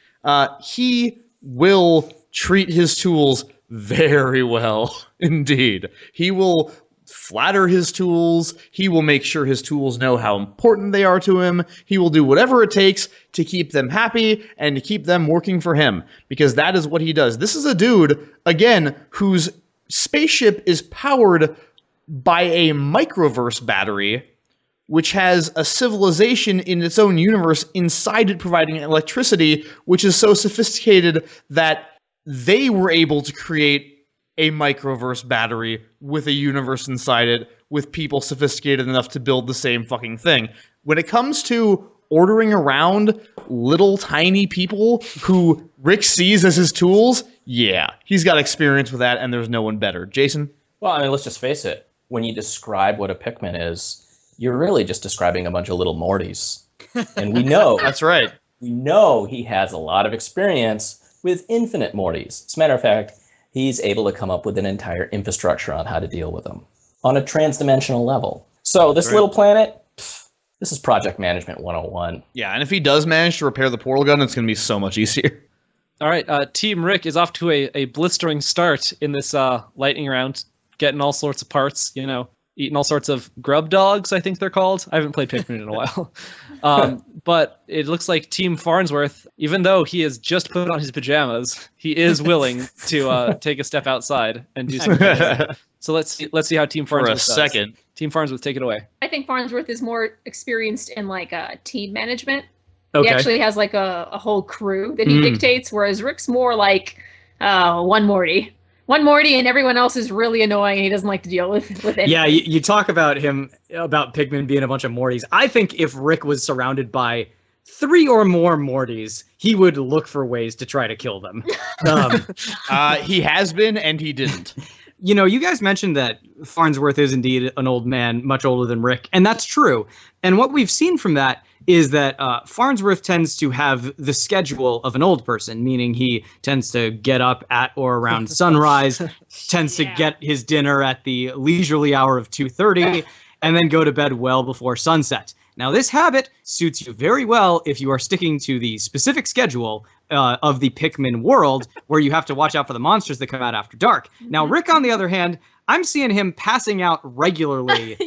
he will treat his tools very well indeed. He will flatter his tools. He will make sure his tools know how important they are to him. He will do whatever it takes to keep them happy and to keep them working for him, because that is what he does. This is a dude, again, whose spaceship is powered by a microverse battery, which has a civilization in its own universe inside it providing electricity, which is so sophisticated that they were able to create a microverse battery with a universe inside it, with people sophisticated enough to build the same fucking thing. When it comes to ordering around little tiny people who Rick sees as his tools, yeah, he's got experience with that, and there's no one better. Jason? Well, I mean, let's just face it. When you describe what a Pikmin is, you're really just describing a bunch of little Mortys. And we know... That's right. We know he has a lot of experience with infinite Mortys. As a matter of fact, he's able to come up with an entire infrastructure on how to deal with them on a transdimensional level. So this little planet, this is project management 101. Yeah, and if he does manage to repair the portal gun, it's going to be so much easier. All right, Team Rick is off to a blistering start in this lightning round, getting all sorts of parts, you know, eating all sorts of grub dogs, I think they're called. I haven't played Pikmin in a while. But it looks like Team Farnsworth, even though he has just put on his pajamas, he is willing to take a step outside and do something. So let's see how Team Farnsworth does. For a second. Team Farnsworth, take it away. I think Farnsworth is more experienced in like team management. Okay. He actually has like a whole crew that he dictates, whereas Rick's more like one Morty. One Morty, and everyone else is really annoying, and he doesn't like to deal with it. Yeah, you talk about him, about Pikmin being a bunch of Mortys. I think if Rick was surrounded by 3 or more Mortys, he would look for ways to try to kill them. He has been, and he didn't. You know, you guys mentioned that Farnsworth is indeed an old man, much older than Rick, and that's true. And what we've seen from that is that Farnsworth tends to have the schedule of an old person, meaning he tends to get up at or around sunrise, tends to get his dinner at the leisurely hour of 2:30, and then go to bed well before sunset. Now, this habit suits you very well if you are sticking to the specific schedule of the Pikmin world, where you have to watch out for the monsters that come out after dark. Now, Rick, on the other hand, I'm seeing him passing out regularly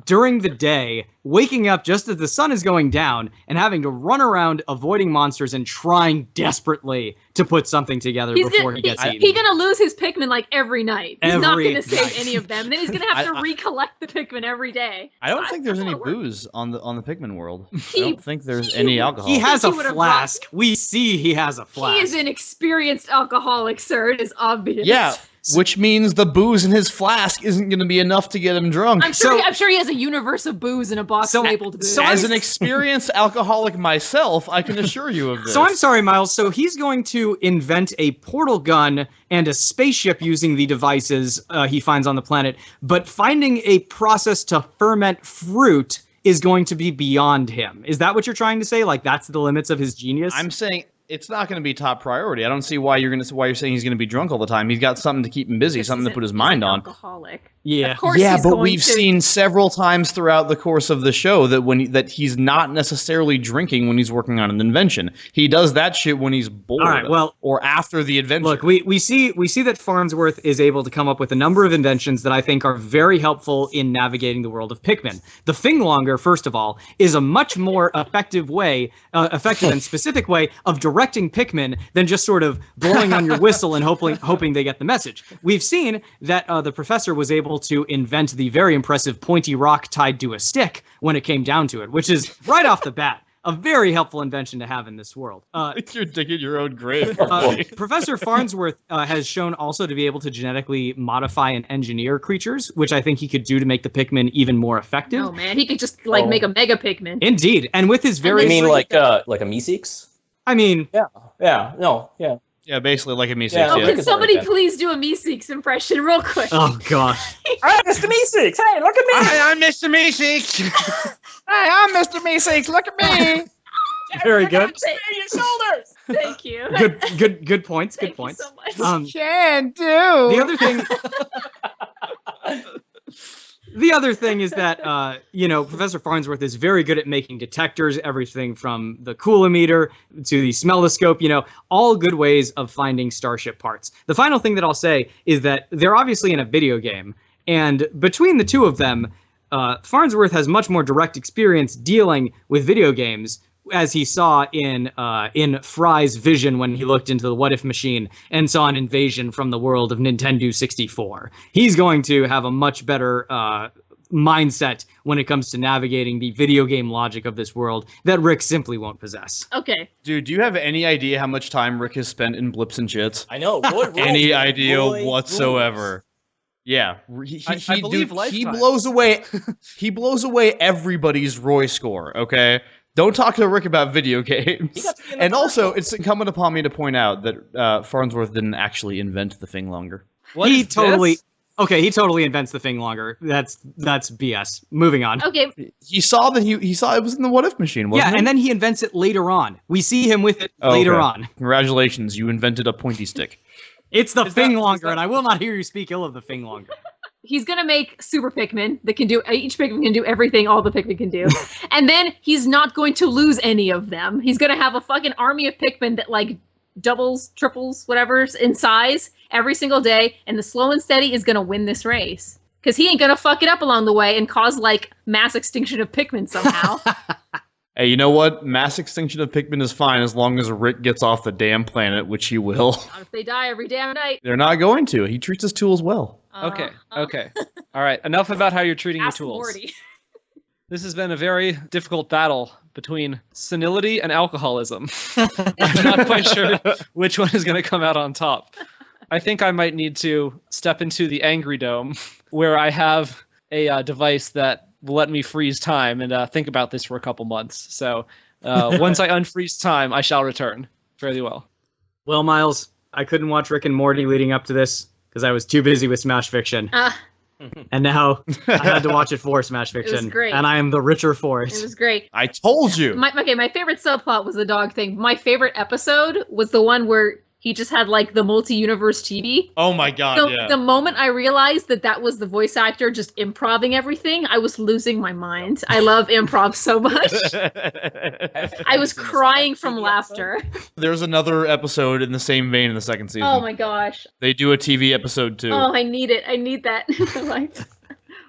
during the day, waking up just as the sun is going down, and having to run around avoiding monsters and trying desperately to put something together before he gets eaten. He's going to lose his Pikmin like every night. He's not going to save night. any of them. Then he's going to have to recollect the Pikmin every day. I don't think there's any booze on the Pikmin world. I don't think there's any alcohol. He has a flask. We see he has a flask. He is an experienced alcoholic, sir. It is obvious. Yeah. Which means the booze in his flask isn't going to be enough to get him drunk. I'm sure he has a universe of booze in a box labeled booze. So as an experienced alcoholic myself, I can assure you of this. So I'm sorry, Miles. So he's going to invent a portal gun and a spaceship using the devices he finds on the planet, but finding a process to ferment fruit is going to be beyond him. Is that what you're trying to say? Like, that's the limits of his genius? I'm saying it's not going to be top priority. I don't see why you're saying he's going to be drunk all the time. He's got something to keep him busy, something to put his mind on. Alcoholic. Yeah. Of course but we've seen several times throughout the course of the show that he's not necessarily drinking when he's working on an invention. He does that shit when he's bored. All right, well, or after the adventure. Look, we see that Farnsworth is able to come up with a number of inventions that I think are very helpful in navigating the world of Pikmin. The Fing-Longer, first of all, is a much more effective and specific way of directing Pikmin than just sort of blowing on your whistle and hoping they get the message. We've seen that the professor was able to invent the very impressive pointy rock tied to a stick when it came down to it, which is right off the bat a very helpful invention to have in this world. You're digging your own grave. Professor Farnsworth has shown also to be able to genetically modify and engineer creatures, which I think he could do to make the Pikmin even more effective. Oh man, he could just make a mega Pikmin. Indeed, and with his very... You mean like a Meeseeks? I mean... Yeah, basically like a Meeseeks. Yeah. Oh, can somebody please do a Meeseeks impression real quick? Oh, gosh. Hi, Mr. Meeseeks. Hey, look at me. Hi, I'm Mr. Meeseeks. Hi, I'm Mr. Meeseeks. Look at me. Very good. Spare your shoulders. Thank you. Good points. Good Thank points. you so much. Can do. The other thing is that, Professor Farnsworth is very good at making detectors, everything from the coolometer to the smelloscope, all good ways of finding starship parts. The final thing that I'll say is that they're obviously in a video game, and between the two of them, Farnsworth has much more direct experience dealing with video games, as he saw in Fry's vision when he looked into the What If machine and saw an invasion from the world of Nintendo 64. He's going to have a much better mindset when it comes to navigating the video game logic of this world that Rick simply won't possess. Okay. Dude, do you have any idea how much time Rick has spent in blips and chits? I know. Any idea whatsoever? Yeah, I believe he blows away. He blows away everybody's Roy score. Okay. Don't talk to Rick about video games. And also, it's incumbent upon me to point out that Farnsworth didn't actually invent the Fing-Longer. He totally invents the Fing-Longer. That's BS. Moving on. Okay. He saw that he saw it was in the What If machine, wasn't it? Yeah, and then he invents it later on. We see him with it later on. Congratulations, you invented a pointy stick. It's the Fing-Longer, and I will not hear you speak ill of the Fing-Longer. He's gonna make super Pikmin that can do, each Pikmin can do everything all the Pikmin can do. And then he's not going to lose any of them. He's gonna have a fucking army of Pikmin that like doubles, triples, whatever's in size every single day, and the slow and steady is gonna win this race. Because he ain't gonna fuck it up along the way and cause like mass extinction of Pikmin somehow. Hey, you know what? Mass extinction of Pikmin is fine as long as Rick gets off the damn planet, which he will. Not if they die every damn night. They're not going to. He treats his tools well. Okay. All right, enough about how you're treating your Ask tools. Morty. This has been a very difficult battle between senility and alcoholism. I'm not quite sure which one is going to come out on top. I think I might need to step into the Angry Dome, where I have a device that will let me freeze time and think about this for a couple months. So once I unfreeze time, I shall return. Fairly well. Well, Miles, I couldn't watch Rick and Morty leading up to this because I was too busy with Smash Fiction. And now I had to watch it for Smash Fiction. It was great. And I am the richer for it. It was great. I told you. My favorite subplot was the dog thing. My favorite episode was the one where he just had like the multi-universe TV. Oh my god, So yeah. the moment I realized that was the voice actor just improving everything, I was losing my mind. I love improv so much. I was crying from laughter. There's another episode in the same vein in the second season. Oh my gosh. They do a TV episode too. Oh, I need it. I need that in my life.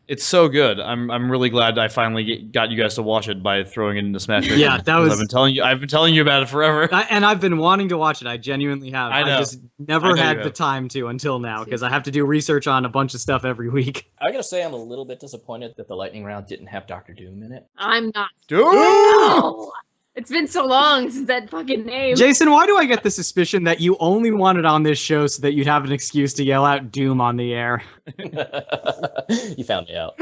It's so good. I'm really glad I finally got you guys to watch it by throwing it into Smash. Yeah, that was. I've been telling you about it forever. And I've been wanting to watch it. I genuinely have. I know. I just never had the time to until now because I have to do research on a bunch of stuff every week. I gotta say, I'm a little bit disappointed that the lightning round didn't have Dr. Doom in it. I'm not. Dude! No! It's been so long since that fucking name. Jason, why do I get the suspicion that you only wanted on this show so that you'd have an excuse to yell out Doom on the air? You found me out.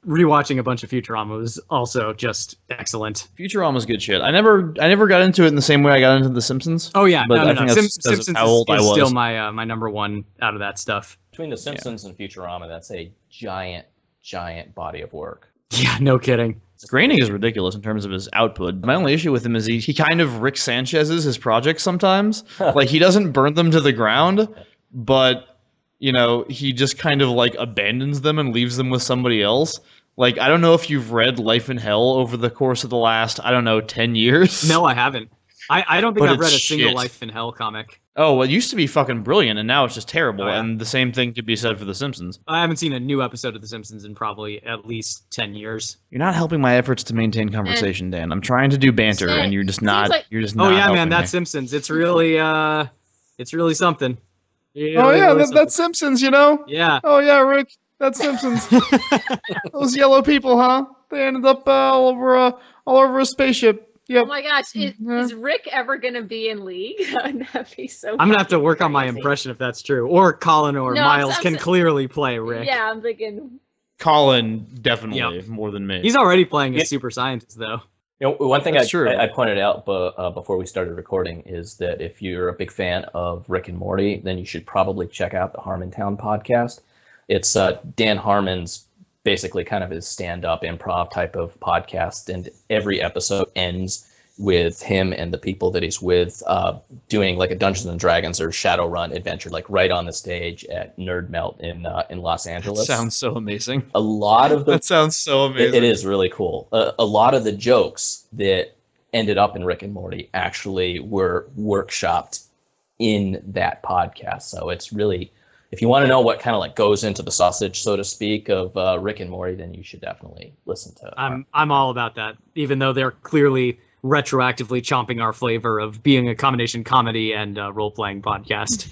Rewatching a bunch of Futurama was also just excellent. Futurama's good shit. I never got into it in the same way I got into The Simpsons. Oh yeah, but no. I think that's because Simpsons of how old I is was. still my number one out of that stuff. Between The Simpsons and Futurama, that's a giant body of work. Yeah, no kidding. Groaning is ridiculous in terms of his output. My only issue with him is he kind of Rick Sanchez's his projects sometimes. Like, he doesn't burn them to the ground, but, you know, he just kind of, like, abandons them and leaves them with somebody else. Like, I don't know if you've read Life in Hell over the course of the last, 10 years. No, I haven't. I don't think But I've read a it's single shit. Life in Hell comic. Oh, well, it used to be fucking brilliant, and now it's just terrible. Oh, yeah. And the same thing could be said for The Simpsons. I haven't seen a new episode of The Simpsons in probably at least 10 years. You're not helping my efforts to maintain conversation, Dan. I'm trying to do banter, and you're just not. like- You're just Oh not. yeah, helping man, me. that's Simpsons. It's really something. Oh yeah, that's Simpsons. You know. Yeah. Oh yeah, Rick, that's Simpsons. Those yellow people, huh? They ended up all over a spaceship. Yep. Oh my gosh, is Rick ever gonna be in League? That'd be so. I'm gonna have to work on my crazy. impression if that's true. Or Colin or No, Miles I'm can sa- clearly play Rick. Yeah, I'm thinking. Colin definitely Yep. more than me. He's already playing a super scientist though. You know, one thing That's true. I pointed out before we started recording is that if you're a big fan of Rick and Morty, then you should probably check out the Harmontown podcast. It's Dan Harmon's basically kind of his stand-up improv type of podcast, and every episode ends with him and the people that he's with doing like a Dungeons and Dragons or Shadowrun adventure, like right on the stage at Nerd Melt in Los Angeles. Sounds so amazing. A lot of the That sounds so amazing. it is really cool. A lot of the jokes that ended up in Rick and Morty actually were workshopped in that podcast. So it's really, if you want to know what kind of like goes into the sausage, so to speak, of Rick and Morty, then you should definitely listen to. I'm all about that, even though they're clearly retroactively chomping our flavor of being a combination comedy and role-playing podcast.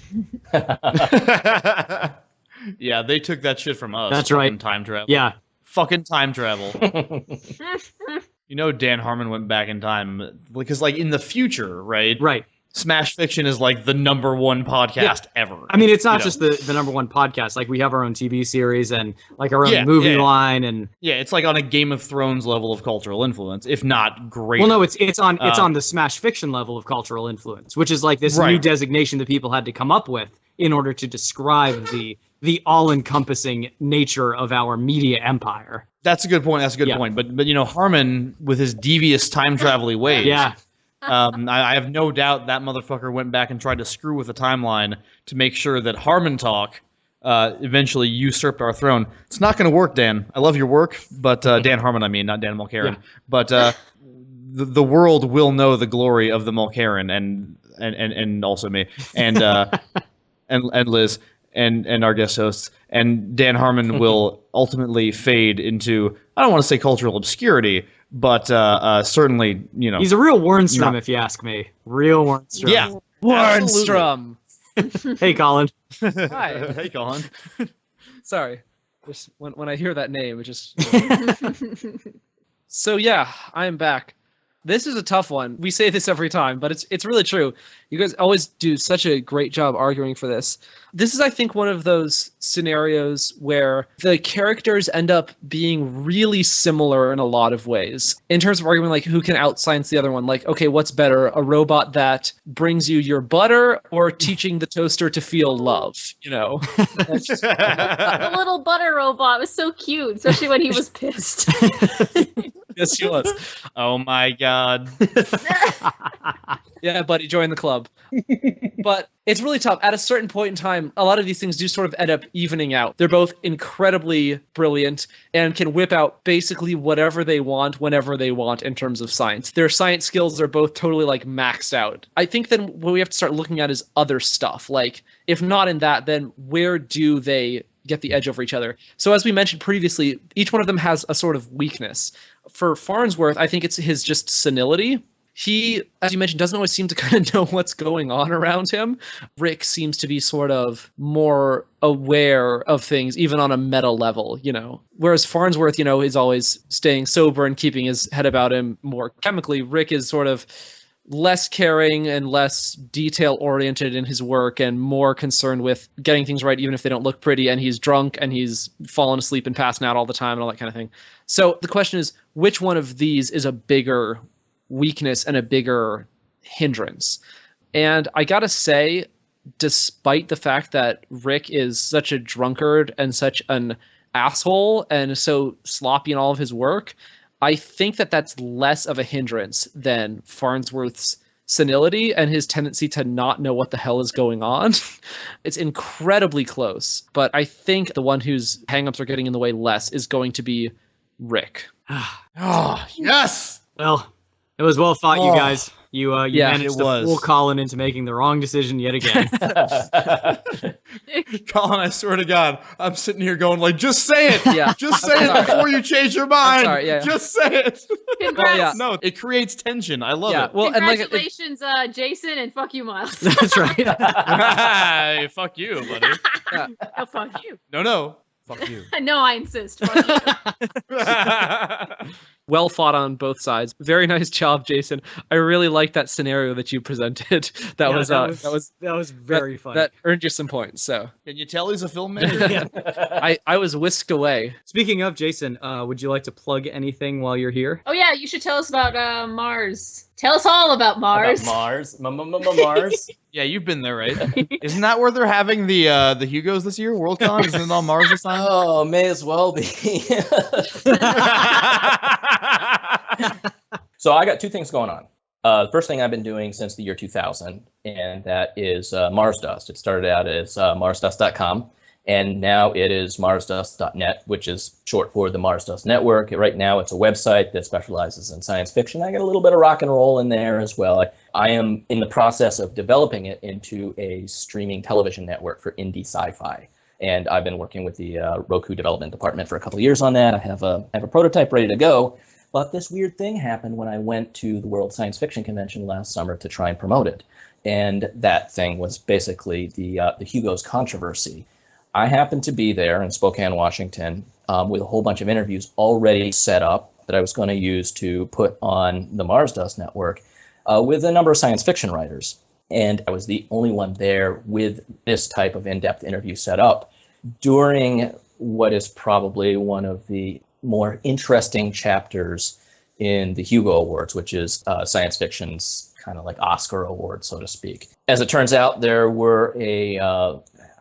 Yeah, they took that shit from us. That's right. Fucking time travel. Yeah. Fucking time travel. You know, Dan Harmon went back in time because, like, in the future, right? Right. Smash Fiction is like the #1 podcast ever. I mean, it's not You just know. the number one podcast. Like, we have our own TV series and like our own Yeah, movie yeah. line, and Yeah, it's like on a Game of Thrones level of cultural influence, if not greater. well, no, it's on the Smash Fiction level of cultural influence, which is like this new Right. designation that people had to come up with in order to describe the all-encompassing nature of our media empire. That's a good point. That's a good Yeah. point. But you know, Harmon with his devious time travel ways. Yeah. I have no doubt that motherfucker went back and tried to screw with the timeline to make sure that Harmon Talk eventually usurped our throne. It's not going to work, Dan. I love your work, but Dan Harmon, I mean, not Dan Mulcairn. Yeah. But the world will know the glory of the Mulcairn and also me and and Liz and our guest hosts. And Dan Harmon will ultimately fade into, I don't want to say cultural obscurity, but certainly, you know. He's a real Warnstrom, Not- if you ask me. Real Warnstrom. Yeah. Warnstrom. Hey, Colin. Hi. Hey, Colin. Sorry. Just when I hear that name, it just. So yeah, I am back. This is a tough one. We say this every time, but it's really true. You guys always do such a great job arguing for this. This is, I think, one of those scenarios where the characters end up being really similar in a lot of ways. In terms of arguing, like, who can outscience the other one? Like, okay, what's better, a robot that brings you your butter or teaching the toaster to feel love? You know? That's just- The little butter robot was so cute, especially when he was pissed. yes, he was. Oh my God. Yeah, buddy, join the club. But it's really tough. At a certain point in time, a lot of these things do sort of end up evening out. They're both incredibly brilliant and can whip out basically whatever they want whenever they want in terms of science. Their science skills are both totally like maxed out. I think then what we have to start looking at is other stuff. Like, if not in that, then where do they get the edge over each other? So as we mentioned previously, each one of them has a sort of weakness. For Farnsworth, I think it's his just senility. He, as you mentioned, doesn't always seem to kind of know what's going on around him. Rick seems to be sort of more aware of things, even on a meta level, you know. Whereas Farnsworth, you know, is always staying sober and keeping his head about him more chemically. Rick is sort of less caring and less detail-oriented in his work and more concerned with getting things right, even if they don't look pretty. And he's drunk and he's fallen asleep and passing out all the time and all that kind of thing. So the question is, which one of these is a bigger weakness and a bigger hindrance? And I gotta say, despite the fact that Rick is such a drunkard and such an asshole and so sloppy in all of his work, I think that that's less of a hindrance than Farnsworth's senility and his tendency to not know what the hell is going on. It's incredibly close, but I think the one whose hangups are getting in the way less is going to be Rick. Oh, yes! Well, it was well fought, you guys. You managed to fool Colin into making the wrong decision yet again. Colin, I swear to God, I'm sitting here going like, just say it. Yeah. Just say it before you change your mind. Sorry, yeah. Just say it. Congrats. yeah. No, it creates tension. I love it. Well, Congratulations, Jason, and fuck you, Miles. That's right. Hey, fuck you, buddy. Oh, fuck you. No. Fuck you. No, I insist. Fuck you. well fought on both sides. Very nice job, Jason. I really like that scenario that you presented. That was very fun. That earned you some points. So can you tell he's a filmmaker? I was whisked away. Speaking of Jason, would you like to plug anything while you're here? Oh yeah, you should tell us about Mars. Tell us all about Mars. About Mars. Mars. Yeah, you've been there, right? Isn't that where they're having the Hugos this year? Worldcon? Isn't it on Mars this time? Oh, may as well be. So I got two things going on. The first thing I've been doing since the year 2000, and that is Mars Dust. It started out as marsdust.com, and now it is marsdust.net, which is short for the Mars Dust Network. Right now it's a website that specializes in science fiction. I got a little bit of rock and roll in there as well. I am in the process of developing it into a streaming television network for indie sci-fi. And I've been working with the Roku development department for a couple of years on that. I have a prototype ready to go. But this weird thing happened when I went to the World Science Fiction Convention last summer to try and promote it. And that thing was basically the Hugos controversy. I happened to be there in Spokane, Washington, with a whole bunch of interviews already set up that I was going to use to put on the Mars Dust Network with a number of science fiction writers. And I was the only one there with this type of in-depth interview set up during what is probably one of the more interesting chapters in the Hugo Awards, which is science fiction's kind of like Oscar award, so to speak. As it turns out, there were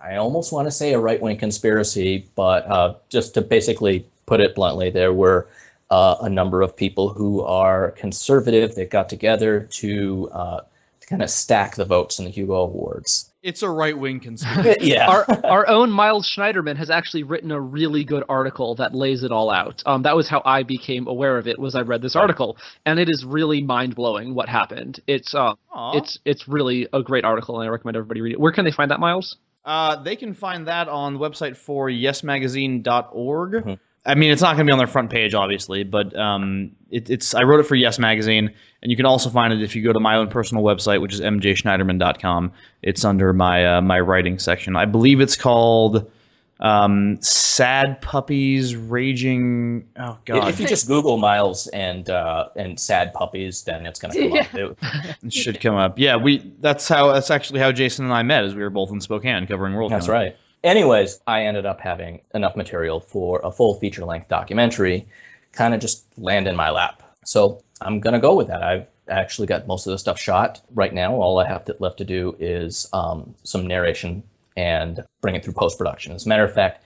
I almost want to say a right-wing conspiracy, but just to basically put it bluntly, there were a number of people who are conservative that got together to kind of stack the votes in the Hugo Awards. It's a right-wing conspiracy. Yeah. Our own Miles Schneiderman has actually written a really good article that lays it all out. That was how I became aware of it, was I read this article, and it is really mind-blowing what happened. It's really a great article, and I recommend everybody read it. Where can they find that, Miles? They can find that on the website for yesmagazine.org. Mm-hmm. I mean, it's not going to be on their front page, obviously, but I wrote it for Yes Magazine, and you can also find it if you go to my own personal website, which is mjschneiderman.com. It's under my writing section. I believe it's called Sad Puppies Raging. Oh God! If you just Google Miles and Sad Puppies, then it's going to come up. It should come up. Yeah, that's actually how Jason and I met, as we were both in Spokane covering World. That's right. Anyways, I ended up having enough material for a full feature-length documentary kind of just land in my lap. So I'm going to go with that. I've actually got most of the stuff shot right now. All I have left to do is some narration and bring it through post-production. As a matter of fact,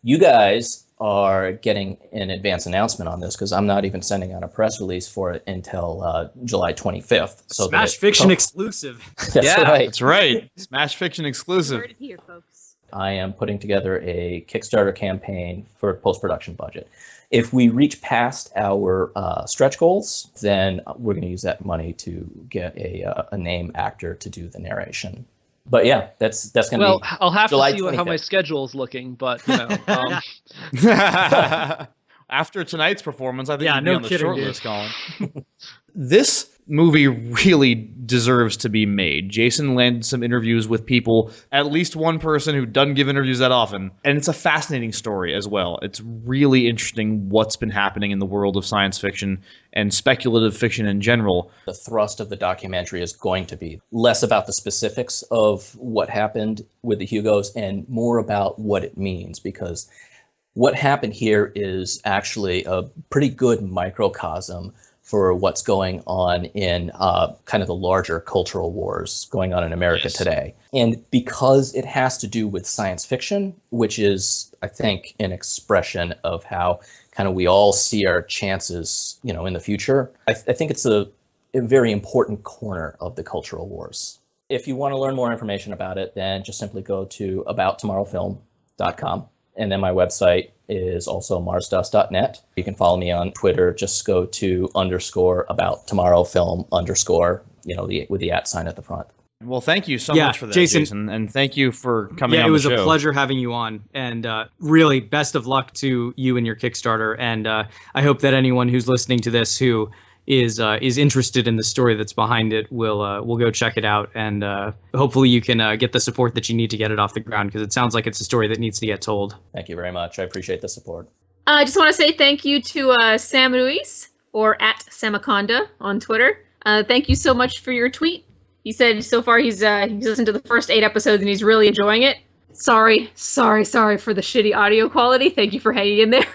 You guys are getting an advance announcement on this because I'm not even sending out a press release for it until July 25th. So Smash Fiction exclusive. That's right. That's right. Smash Fiction exclusive. Heard it here, folks. I am putting together a Kickstarter campaign for post-production budget. If we reach past our stretch goals, then we're going to use that money to get a name actor to do the narration. But yeah, that's going to be. Well, I'll have July to see how my 25th. schedule is looking, but you know. After tonight's performance, I think Yeah, you'd be no on the kidding, short dude. list, Colin. This movie really deserves to be made. Jason landed some interviews with people, at least one person who doesn't give interviews that often, and it's a fascinating story as well. It's really interesting what's been happening in the world of science fiction and speculative fiction in general. The thrust of the documentary is going to be less about the specifics of what happened with the Hugos and more about what it means, because what happened here is actually a pretty good microcosm for what's going on in kind of the larger cultural wars going on in America today. And because it has to do with science fiction, which is, I think, an expression of how kind of we all see our chances, you know, in the future, I think it's a very important corner of the cultural wars. If you want to learn more information about it, then just simply go to abouttomorrowfilm.com. And then my website is also marsdust.net. You can follow me on Twitter. Just go to _abouttomorrowfilm_, you know, with the @ sign at the front. Well, thank you so Yeah, much for that, Jason. Jason, and thank you for coming on Yeah, it was the show. a pleasure having you on, and really best of luck to you and your Kickstarter. And I hope that anyone who's listening to this who is interested in the story that's behind it will go check it out, and hopefully you can get the support that you need to get it off the ground, because it sounds like it's a story that needs to get told. Thank you very much. I appreciate the support. I just want to say thank you to Sam Ruiz, or @Samaconda on Twitter. Thank you so much for your tweet. He said so far he's listened to the first 8 episodes and he's really enjoying it. Sorry for the shitty audio quality. Thank you for hanging in there.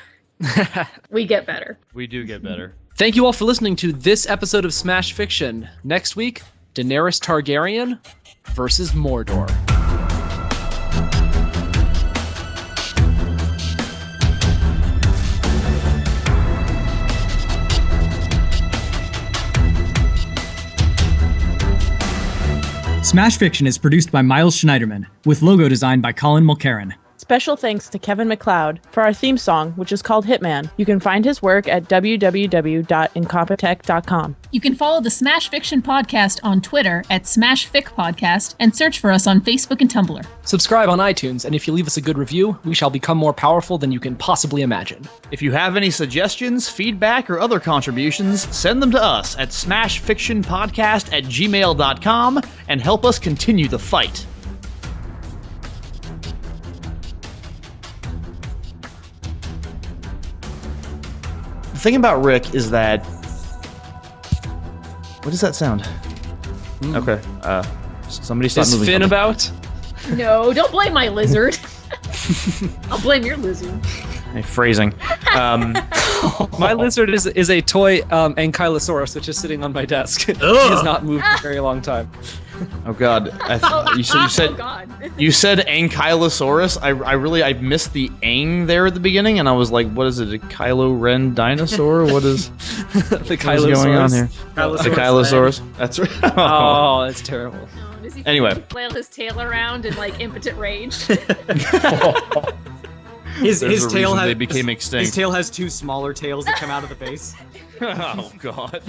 We get better. We do get better. Thank you all for listening to this episode of Smash Fiction. Next week, Daenerys Targaryen versus Mordor. Smash Fiction is produced by Miles Schneiderman, with logo designed by Colin Mulcairn. Special thanks to Kevin MacLeod for our theme song, which is called Hitman. You can find his work at www.incompetech.com. You can follow the Smash Fiction Podcast on Twitter @SmashFicPodcast and search for us on Facebook and Tumblr. Subscribe on iTunes, and if you leave us a good review, we shall become more powerful than you can possibly imagine. If you have any suggestions, feedback, or other contributions, send them to us at smashfictionpodcast@gmail.com and help us continue the fight. The thing about Rick is that... What does that sound? Okay. Somebody stop Is moving. Finn about? No, don't blame my lizard. I'll blame your lizard. Hey, phrasing. My lizard is a toy Ankylosaurus, which is sitting on my desk. He has not moved in a very long time. Oh God! You said Oh God. You said Ankylosaurus. I missed the ang there at the beginning, and I was like, what is it? A Kylo Ren dinosaur? What is The what is going on here? Kylosaurus. The Kylosaurus. That's right. Oh, that's terrible. Oh, does he Anyway. flail his tail around in like impotent rage? His There's a tail reason has they became extinct. His tail has 2 smaller tails that come out of the base. Oh God.